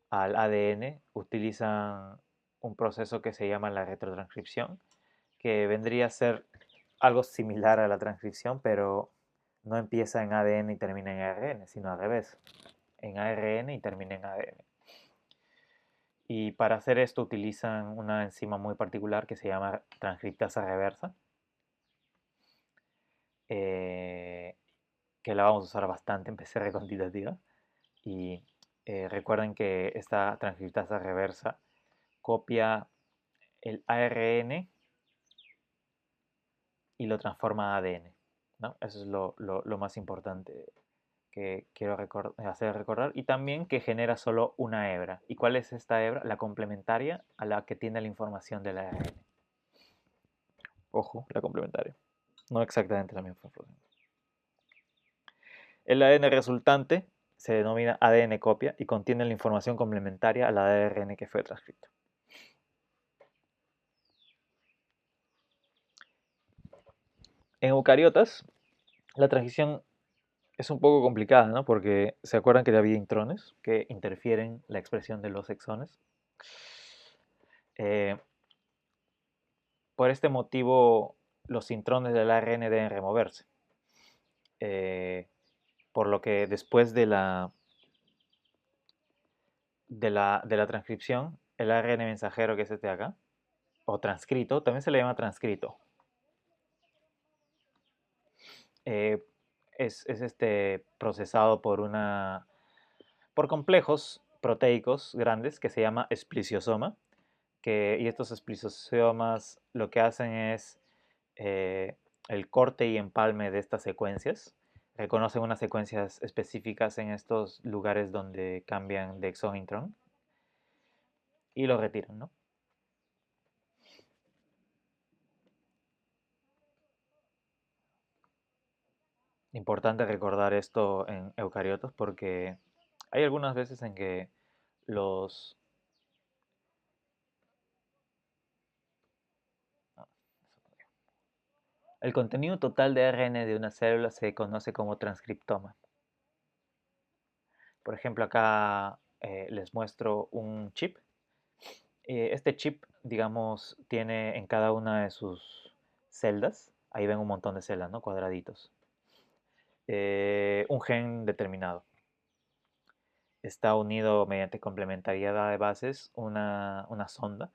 [SPEAKER 1] al ADN, utilizan un proceso que se llama la retrotranscripción, que vendría a ser algo similar a la transcripción, pero no empieza en ADN y termina en ARN, sino al revés, en ARN y termina en ADN. Y para hacer esto utilizan una enzima muy particular que se llama transcriptasa reversa, que la vamos a usar bastante en PCR cuantitativa. Y recuerden que esta transcriptasa reversa copia el ARN y lo transforma a ADN, ¿no? Eso es lo más importante que quiero hacer recordar. Y también que genera solo una hebra. ¿Y cuál es esta hebra? La complementaria a la que tiene la información del ARN. Ojo, la complementaria. No exactamente la misma función. El ADN resultante se denomina ADN copia y contiene la información complementaria al ARN que fue transcrito. En eucariotas, la transcripción es un poco complicada, ¿no? Porque se acuerdan que había intrones que interfieren la expresión de los exones. Eh, por este motivo, los intrones del ARN deben removerse. Por lo que después de la transcripción, el ARN mensajero, que es este de acá, o transcrito, también se le llama transcrito, eh, es procesado por complejos proteicos grandes que se llama espliciosoma, y estos esplicosomas lo que hacen es eh, el corte y empalme de estas secuencias. Reconocen unas secuencias específicas en estos lugares donde cambian de exón a intrón y lo retiran, ¿no? Importante recordar esto en eucariotas porque hay algunas veces en que los... El contenido total de ARN de una célula se conoce como transcriptoma. Por ejemplo, acá les muestro un chip. Este chip, digamos, tiene en cada una de sus celdas, ahí ven un montón de celdas, ¿no? Cuadraditos, un gen determinado. Está unido mediante complementariedad de bases una sonda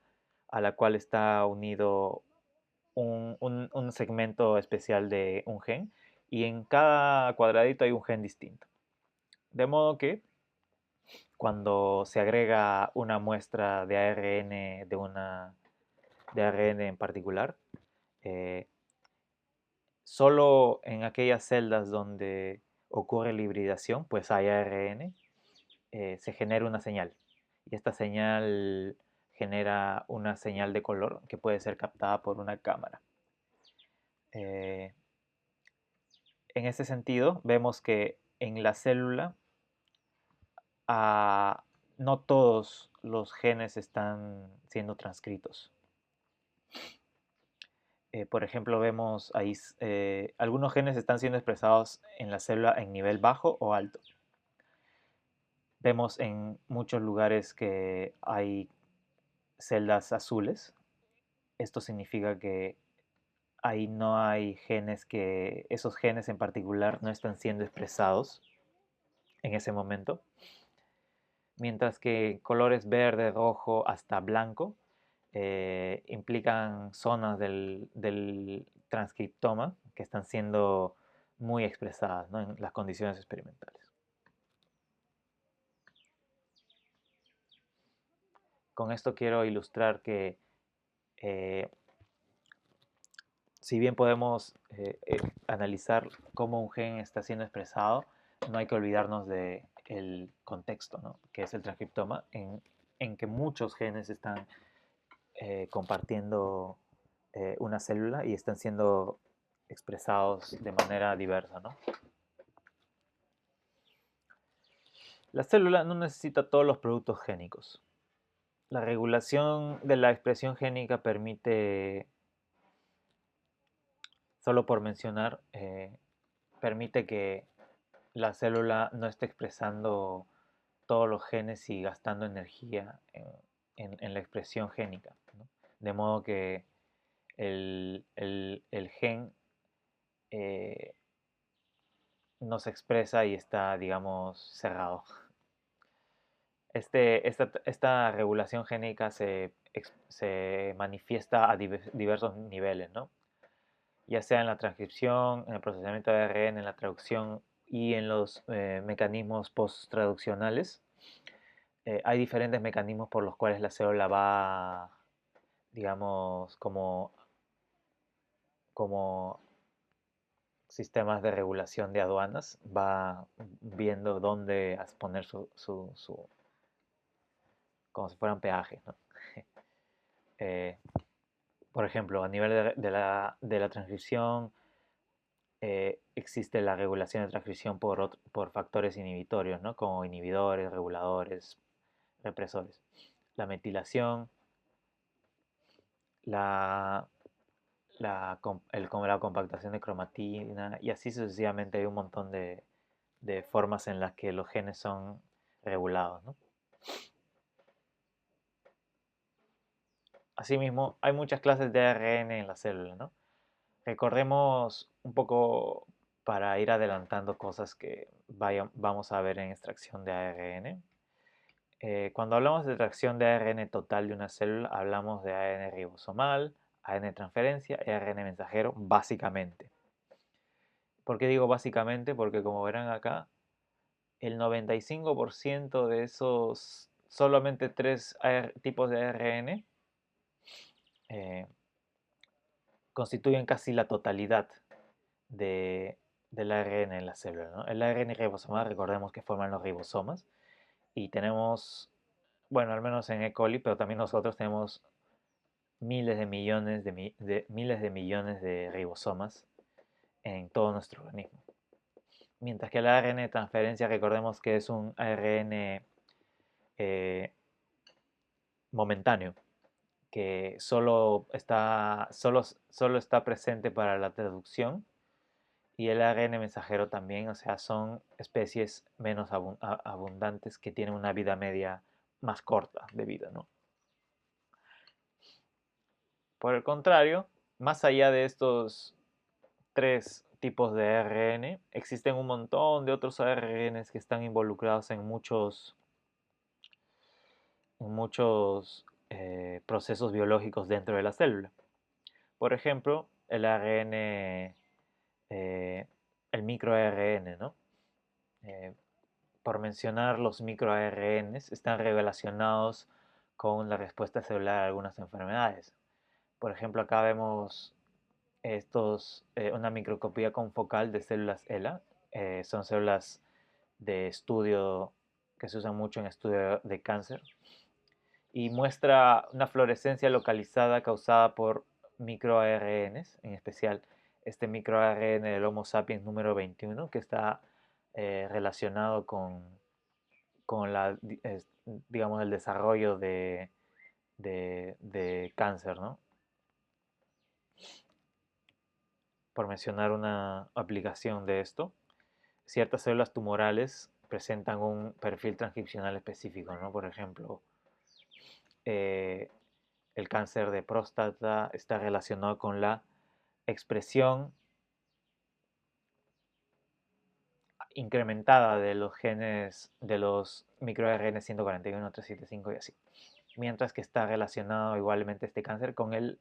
[SPEAKER 1] a la cual está unido un segmento especial de un gen y en cada cuadradito hay un gen distinto. De modo que cuando se agrega una muestra de ARN de ARN en particular, eh, solo en aquellas celdas donde ocurre la hibridación, pues hay ARN, se genera una señal. Y esta señal genera una señal de color que puede ser captada por una cámara. Eh, en ese sentido, vemos que en la célula no todos los genes están siendo transcritos. Por ejemplo, vemos ahí algunos genes están siendo expresados en la célula en nivel bajo o alto. Vemos en muchos lugares que hay celdas azules. Esto significa que ahí no hay genes esos genes en particular no están siendo expresados en ese momento. Mientras que colores verde, rojo hasta blanco implican zonas del transcriptoma que están siendo muy expresadas, ¿no? En las condiciones experimentales. Con esto quiero ilustrar que eh, si bien podemos analizar cómo un gen está siendo expresado, no hay que olvidarnos del contexto, ¿no? Que es el transcriptoma, en que muchos genes están compartiendo una célula y están siendo expresados de manera diversa, ¿no? La célula no necesita todos los productos génicos. La regulación de la expresión génica permite, solo por mencionar, permite que la célula no esté expresando todos los genes y gastando energía en la expresión génica, ¿no? De modo que el gen eh, no se expresa y está, digamos, cerrado. Esta regulación génica se manifiesta a diversos niveles, ¿no? Ya sea en la transcripción, en el procesamiento de ARN, en la traducción y en los mecanismos post-traduccionales. Hay diferentes mecanismos por los cuales la célula va, digamos, como sistemas de regulación de aduanas, va viendo dónde poner como si fueran peajes, ¿no? Eh, Por ejemplo, a nivel de la transcripción, existe la regulación de transcripción por factores inhibitorios, ¿no? Como inhibidores, reguladores, represores. La metilación, la, la compactación de cromatina y así sucesivamente hay un montón de formas en las que los genes son regulados, ¿no? Asimismo, hay muchas clases de ARN en la célula, ¿no? Recordemos un poco para ir adelantando cosas que vamos a ver en extracción de ARN. Cuando hablamos de extracción de ARN total de una célula, hablamos de ARN ribosomal, ARN transferencia y ARN mensajero, básicamente. ¿Por qué digo básicamente? Porque como verán acá, el 95% de esos solamente tres tipos de ARN eh, constituyen casi la totalidad de, del ARN en la célula, ¿no? El ARN ribosomal, recordemos que forman los ribosomas y tenemos, bueno, al menos en E. coli, pero también nosotros tenemos miles de millones miles de millones de ribosomas en todo nuestro organismo. Mientras que el ARN de transferencia, recordemos que es un ARN momentáneo, que solo está presente para la traducción, y el ARN mensajero también, o sea, son especies menos abundantes que tienen una vida media más corta de vida, ¿no? Por el contrario, más allá de estos tres tipos de ARN, existen un montón de otros ARNs que están involucrados en muchos procesos biológicos dentro de la célula. Por ejemplo, el ARN, el microARN, ¿no? Eh, por mencionar, los microARNs están relacionados con la respuesta celular a algunas enfermedades. Por ejemplo, acá vemos una microscopía confocal de células ELA. Son células de estudio que se usan mucho en estudio de cáncer y muestra una fluorescencia localizada causada por microARNs, en especial este microARN del Homo sapiens número 21, que está relacionado con digamos, el desarrollo de cáncer, ¿no? Por mencionar una aplicación de esto, ciertas células tumorales presentan un perfil transcripcional específico, ¿no? Por ejemplo, eh, el cáncer de próstata está relacionado con la expresión incrementada de los genes de los microRN 141, 375 y así. Mientras que está relacionado igualmente este cáncer con el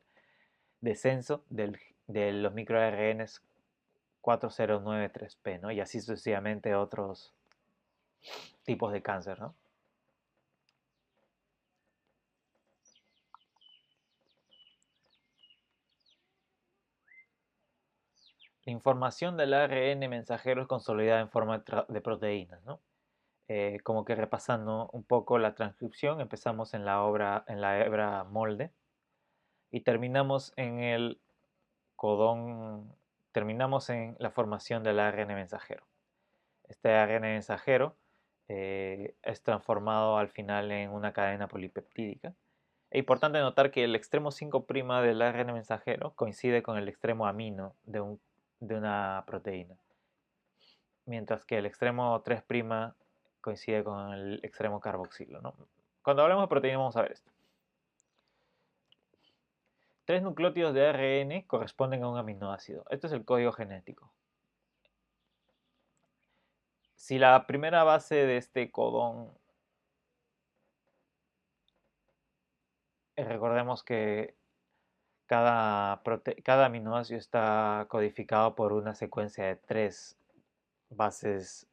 [SPEAKER 1] descenso de los microRNs 4093P, ¿no? Y así sucesivamente otros tipos de cáncer, ¿no? La información del ARN mensajero es consolidada en forma de proteínas, ¿no? Como que repasando un poco la transcripción, empezamos en la hebra molde y codón, terminamos en la formación del ARN mensajero. Este ARN mensajero es transformado al final en una cadena polipeptídica. Es importante notar que el extremo 5' del ARN mensajero coincide con el extremo amino de una proteína, mientras que el extremo 3' coincide con el extremo carboxilo, ¿no? Cuando hablamos de proteína vamos a ver esto. Tres nucleótidos de ARN corresponden a un aminoácido. Esto es el código genético. Si la primera base de este codón, recordemos que cada aminoácido está codificado por una secuencia de tres bases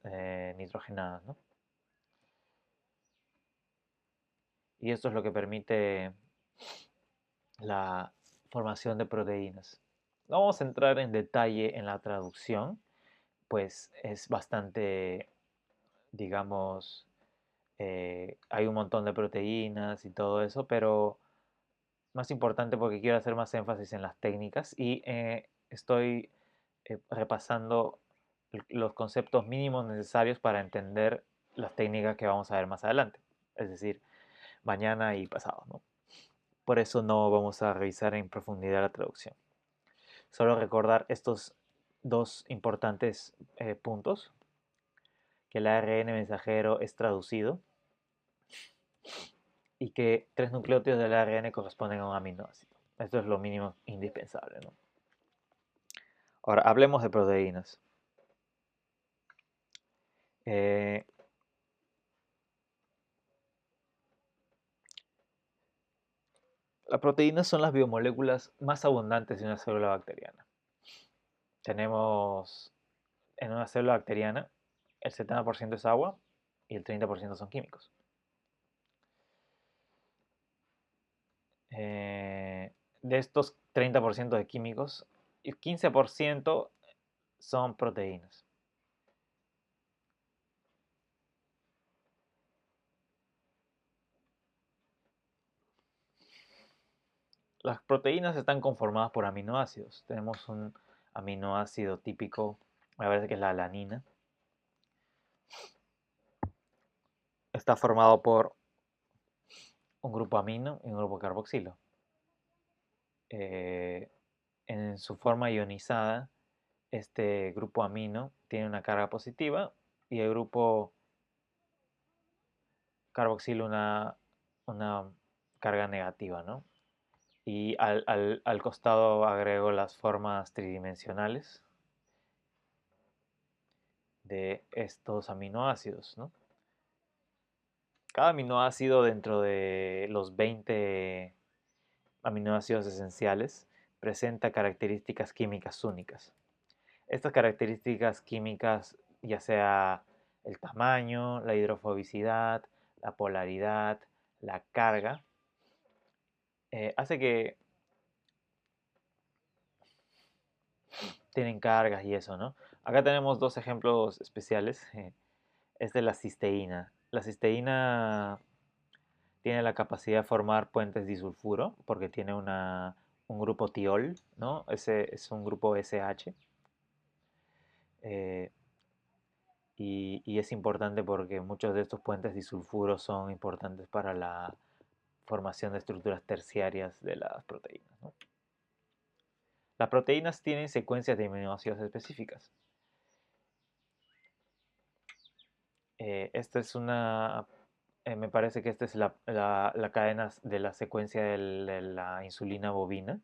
[SPEAKER 1] nitrogenadas, ¿no? Y esto es lo que permite la formación de proteínas. No vamos a entrar en detalle en la traducción, pues es bastante, digamos, hay un montón de proteínas y todo eso, pero más importante porque quiero hacer más énfasis en las técnicas y estoy repasando los conceptos mínimos necesarios para entender las técnicas que vamos a ver más adelante, es decir, mañana y pasado, ¿no? Por eso no vamos a revisar en profundidad la traducción. Solo recordar estos dos importantes puntos, que el ARN mensajero es traducido y que 3 nucleótidos del ARN corresponden a un aminoácido. Esto es lo mínimo indispensable, ¿no? Ahora, hablemos de proteínas. Eh, las proteínas son las biomoléculas más abundantes de una célula bacteriana. Tenemos en una célula bacteriana el 70% es agua y el 30% son químicos. De estos 30% de químicos, el 15% son proteínas. Las proteínas están conformadas por aminoácidos. Tenemos un aminoácido típico, me parece que es la alanina. Está formado por un grupo amino y un grupo carboxilo. En su forma ionizada, este grupo amino tiene una carga positiva y el grupo carboxilo una carga negativa, ¿no? Y al costado agrego las formas tridimensionales de estos aminoácidos, ¿no? Cada aminoácido dentro de los 20 aminoácidos esenciales presenta características químicas únicas. Estas características químicas, ya sea el tamaño, la hidrofobicidad, la polaridad, la carga, hace que tienen cargas y eso, ¿no? Acá tenemos dos ejemplos especiales. Esta es la cisteína. La cisteína tiene la capacidad de formar puentes disulfuro porque tiene un grupo tiol, ¿no? Ese es un grupo SH. eh, y es importante porque muchos de estos puentes disulfuros son importantes para la formación de estructuras terciarias de las proteínas, ¿no? Las proteínas tienen secuencias de aminoácidos específicas. Esta es me parece que esta es la cadena de la secuencia de la insulina bovina,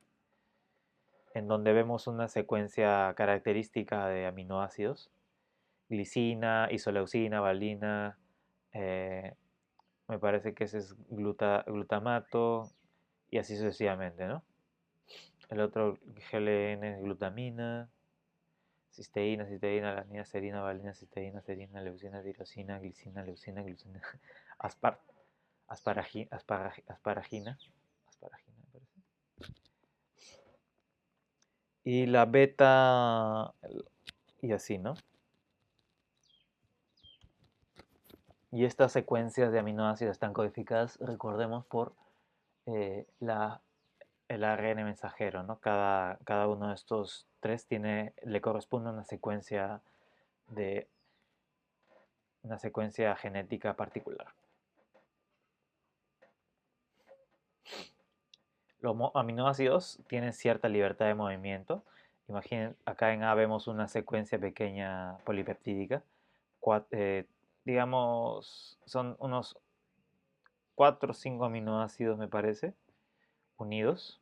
[SPEAKER 1] en donde vemos una secuencia característica de aminoácidos, glicina, isoleucina, valina, eh, me parece que ese es glutamato y así sucesivamente, ¿no? El otro GLN es glutamina, cisteína, cisteína, alanina, serina, valina, cisteína, serina, leucina, tirosina, glicina, leucina, glucina, aspar, asparagina, me parece. Y la beta, y así, ¿no? Y estas secuencias de aminoácidos están codificadas, recordemos, por el ARN mensajero, ¿no? Cada uno de estos tres le corresponde de una secuencia genética particular. Los aminoácidos tienen cierta libertad de movimiento. Imaginen, acá en A vemos una secuencia pequeña polipeptídica. Digamos, son unos 4 o 5 aminoácidos, me parece, unidos.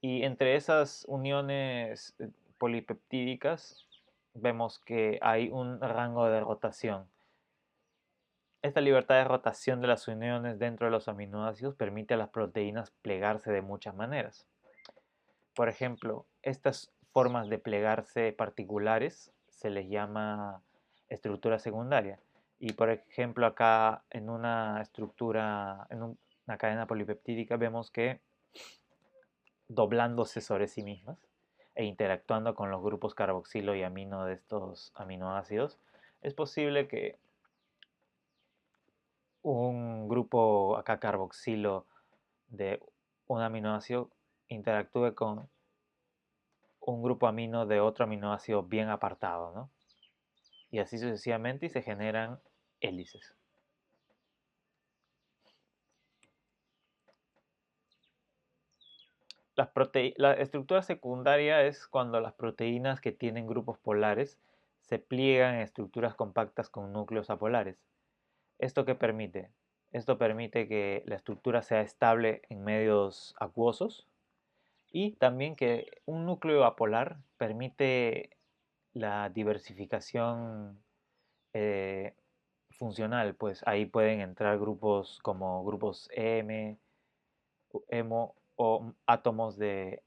[SPEAKER 1] Y entre esas uniones polipeptídicas vemos que hay un rango de rotación. Esta libertad de rotación de las uniones dentro de los aminoácidos permite a las proteínas plegarse de muchas maneras. Por ejemplo, estas formas de plegarse particulares se les llama estructura secundaria. Y por ejemplo, acá en una estructura, una cadena polipeptídica, vemos que doblándose sobre sí mismas e interactuando con los grupos carboxilo y amino de estos aminoácidos, es posible que un grupo acá carboxilo de un aminoácido interactúe con un grupo amino de otro aminoácido bien apartado, ¿no? Y así sucesivamente y se generan hélices. La estructura secundaria es cuando las proteínas que tienen grupos polares se pliegan en estructuras compactas con núcleos apolares. ¿Esto qué permite? Esto permite que la estructura sea estable en medios acuosos y también que un núcleo apolar permite la diversificación eh, funcional, pues ahí pueden entrar grupos como grupos hemo o átomos de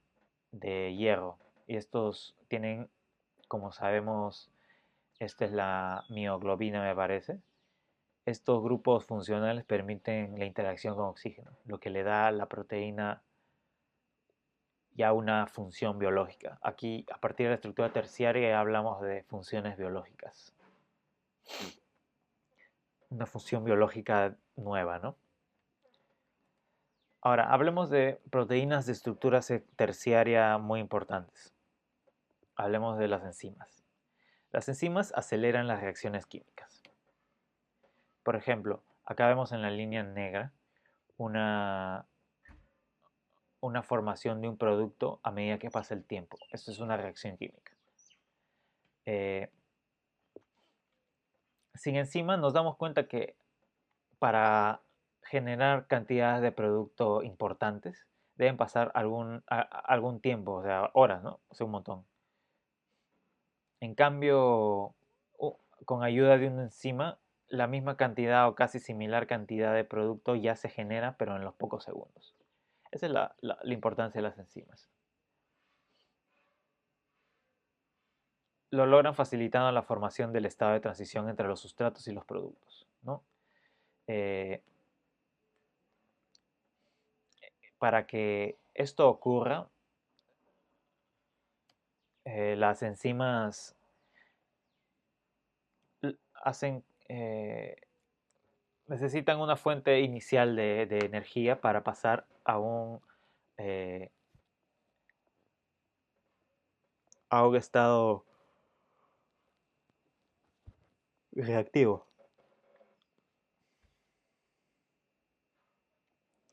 [SPEAKER 1] hierro. Y estos tienen, como sabemos, esta es la mioglobina, me parece. Estos grupos funcionales permiten la interacción con oxígeno, lo que le da a la proteína ya una función biológica. Aquí, a partir de la estructura terciaria, hablamos de funciones biológicas. Una función biológica nueva, ¿no? Ahora, hablemos de proteínas de estructura terciaria muy importantes. Hablemos de las enzimas. Las enzimas aceleran las reacciones químicas. Por ejemplo, acá vemos en la línea negra una, una formación de un producto a medida que pasa el tiempo. Esto es una reacción química. Eh, Sin enzimas nos damos cuenta que para generar cantidades de producto importantes deben pasar algún tiempo, o sea, horas, ¿no? O sea, un montón. En cambio, con ayuda de una enzima, la misma cantidad o casi similar cantidad de producto ya se genera, pero en los pocos segundos. Esa es la importancia de las enzimas. Lo logran facilitando la formación del estado de transición entre los sustratos y los productos, ¿no? Eh, para que esto ocurra, las enzimas hacen, necesitan una fuente inicial de energía para pasar eh, a un estado reactivo.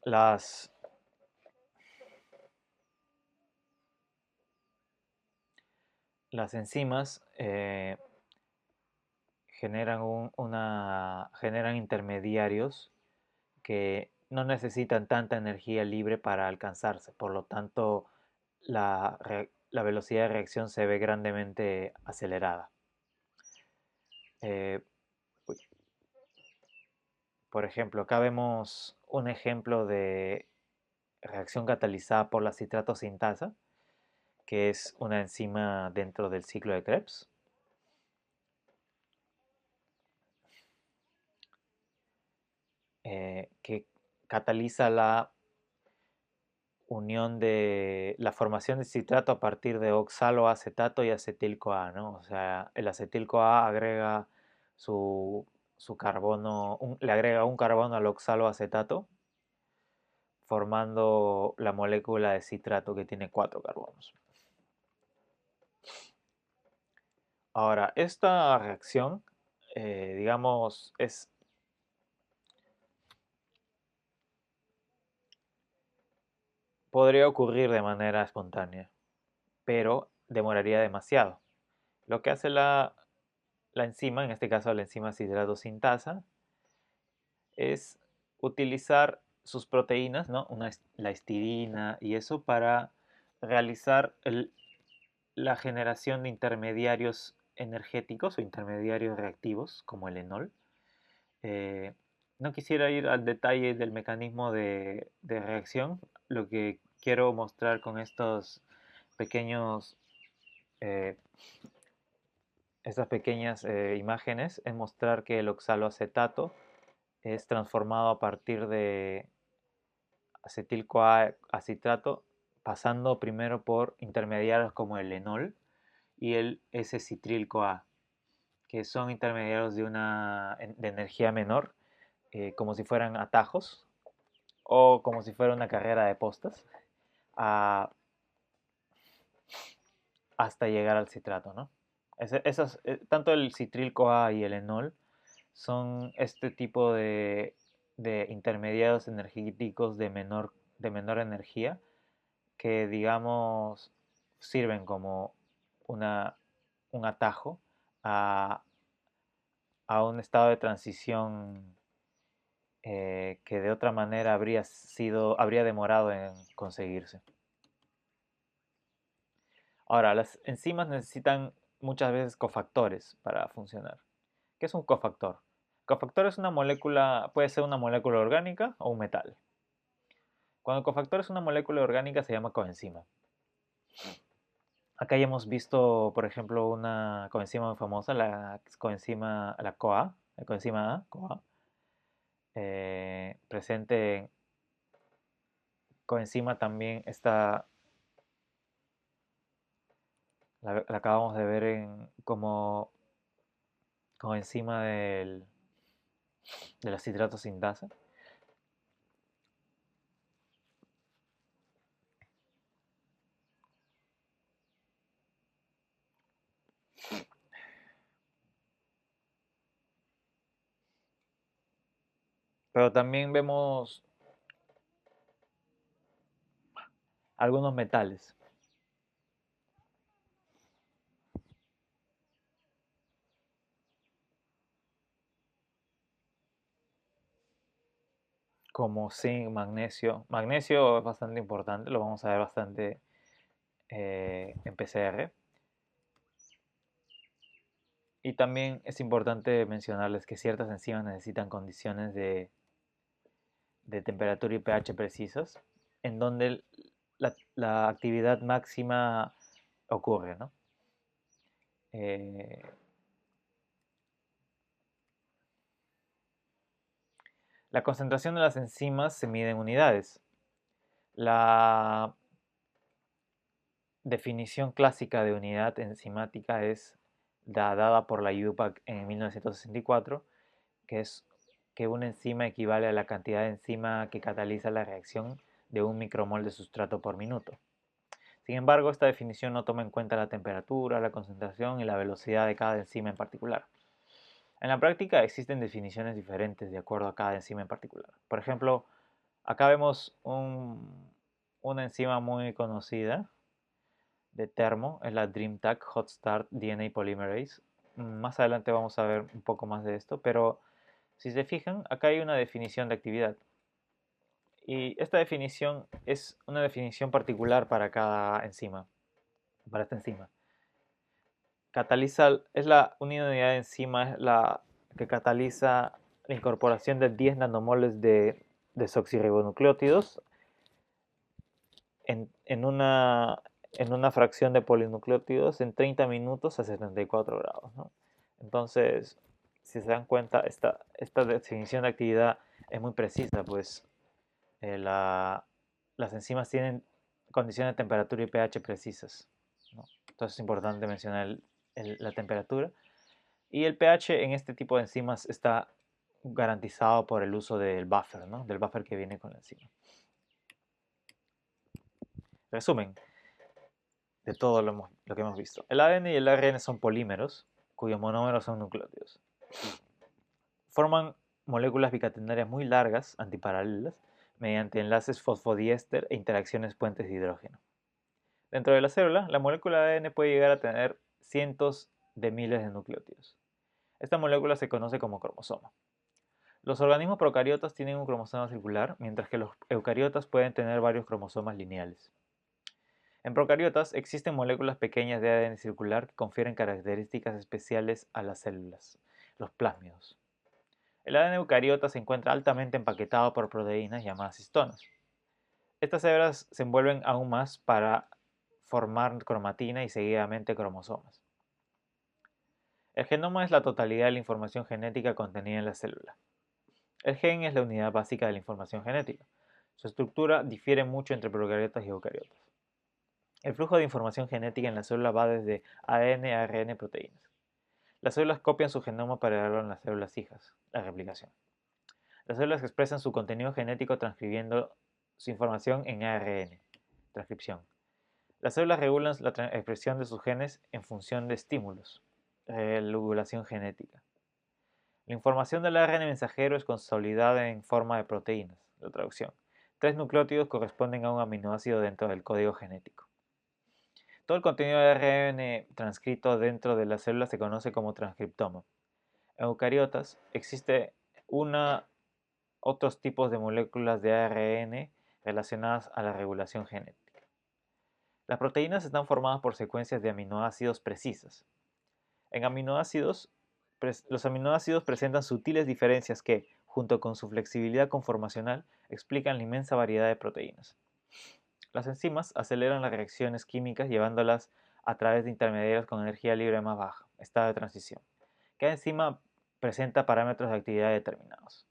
[SPEAKER 1] Las, las enzimas generan intermediarios que no necesitan tanta energía libre para alcanzarse. Por lo tanto, la velocidad de reacción se ve grandemente acelerada. Eh, por ejemplo, acá vemos un ejemplo de reacción catalizada por la citrato sintasa, que es una enzima dentro del ciclo de Krebs, que cataliza la unión de la formación de citrato a partir de oxaloacetato y acetil-CoA, ¿no? O sea, el acetil-CoA agrega su carbono, le agrega un carbono al oxaloacetato, formando la molécula de citrato que tiene 4 carbonos. Ahora, esta reacción, digamos, podría ocurrir de manera espontánea, pero demoraría demasiado. Lo que hace la enzima, en este caso la enzima citrato sintasa, es utilizar sus proteínas, ¿no? La histidina y eso para realizar la generación de intermediarios energéticos o intermediarios reactivos, como el enol. Eh, no quisiera ir al detalle del mecanismo de reacción. Lo que quiero mostrar con estos pequeños, eh, estas pequeñas imágenes es mostrar que el oxaloacetato es transformado a partir de acetil-CoA a citrato, pasando primero por intermediarios como el enol y el S-citril-CoA, que son intermediarios de energía menor, como si fueran atajos o como si fuera una carrera de postas a- hasta llegar al citrato, ¿no? Tanto el citril-CoA y el enol son este tipo de intermediarios energéticos de menor energía que, digamos, sirven como una, un atajo a, a un estado de transición que de otra manera habría demorado en conseguirse. Ahora, las enzimas necesitan muchas veces cofactores para funcionar. ¿Qué es un cofactor? Cofactor es una molécula, puede ser una molécula orgánica o un metal. Cuando el cofactor es una molécula orgánica se llama coenzima. Acá ya hemos visto, por ejemplo, una coenzima muy famosa, la coenzima, la CoA, la coenzima A, CoA, presente en coenzima también está, la acabamos de ver como coenzima de la citrato sindasa. Pero también vemos algunos metales, como zinc, magnesio. Magnesio es bastante importante, lo vamos a ver bastante en PCR. Y también es importante mencionarles que ciertas enzimas necesitan condiciones de temperatura y pH precisas, en donde la actividad máxima ocurre, ¿no? Eh, la concentración de las enzimas se mide en unidades. La definición clásica de unidad enzimática es dada por la UPAC en 1964, que es que una enzima equivale a la cantidad de enzima que cataliza la reacción de un micromol de sustrato por minuto. Sin embargo, esta definición no toma en cuenta la temperatura, la concentración y la velocidad de cada enzima en particular. En la práctica existen definiciones diferentes de acuerdo a cada enzima en particular. Por ejemplo, acá vemos una enzima muy conocida de Thermo, es la DreamTech Hot Start DNA Polymerase. Más adelante vamos a ver un poco más de esto, pero si se fijan, acá hay una definición de actividad. Y esta definición es una definición particular para cada enzima, para esta enzima. Es la unidad de enzima es la que cataliza la incorporación de 10 nanomoles de desoxirribonucleótidos en una fracción de polinucleótidos en 30 minutos a 74 grados, ¿no? Entonces, si se dan cuenta, esta definición de actividad es muy precisa, pues las enzimas tienen condiciones de temperatura y pH precisas, ¿no? Entonces es importante mencionar la temperatura. Y el pH en este tipo de enzimas está garantizado por el uso del buffer, ¿no? Del buffer que viene con la enzima. Resumen de todo lo que hemos visto. El ADN y el ARN son polímeros cuyos monómeros son nucleótidos. Forman moléculas bicatenarias muy largas, antiparalelas, mediante enlaces fosfodiéster e interacciones puentes de hidrógeno. Dentro de la célula, la molécula de ADN puede llegar a tener cientos de miles de nucleótidos. Esta molécula se conoce como cromosoma. Los organismos procariotas tienen un cromosoma circular, mientras que los eucariotas pueden tener varios cromosomas lineales. En procariotas existen moléculas pequeñas de ADN circular que confieren características especiales a las células, los plásmidos. El ADN eucariota se encuentra altamente empaquetado por proteínas llamadas histonas. Estas hebras se envuelven aún más para formar cromatina y seguidamente cromosomas. El genoma es la totalidad de la información genética contenida en la célula. El gen es la unidad básica de la información genética. Su estructura difiere mucho entre procariotas y eucariotas. El flujo de información genética en la célula va desde ADN, ARN, proteínas. Las células copian su genoma para darlo en las células hijas, la replicación. Las células expresan su contenido genético transcribiendo su información en ARN, transcripción. Las células regulan la expresión de sus genes en función de estímulos, regulación genética. La información del ARN mensajero es consolidada en forma de proteínas, la traducción. 3 nucleótidos corresponden a un aminoácido dentro del código genético. Todo el contenido de ARN transcrito dentro de la célula se conoce como transcriptoma. En eucariotas existe otros tipos de moléculas de ARN relacionadas a la regulación genética. Las proteínas están formadas por secuencias de aminoácidos precisas. En los aminoácidos presentan sutiles diferencias que, junto con su flexibilidad conformacional, explican la inmensa variedad de proteínas. Las enzimas aceleran las reacciones químicas llevándolas a través de intermediarios con energía libre más baja, estado de transición. Cada enzima presenta parámetros de actividad determinados.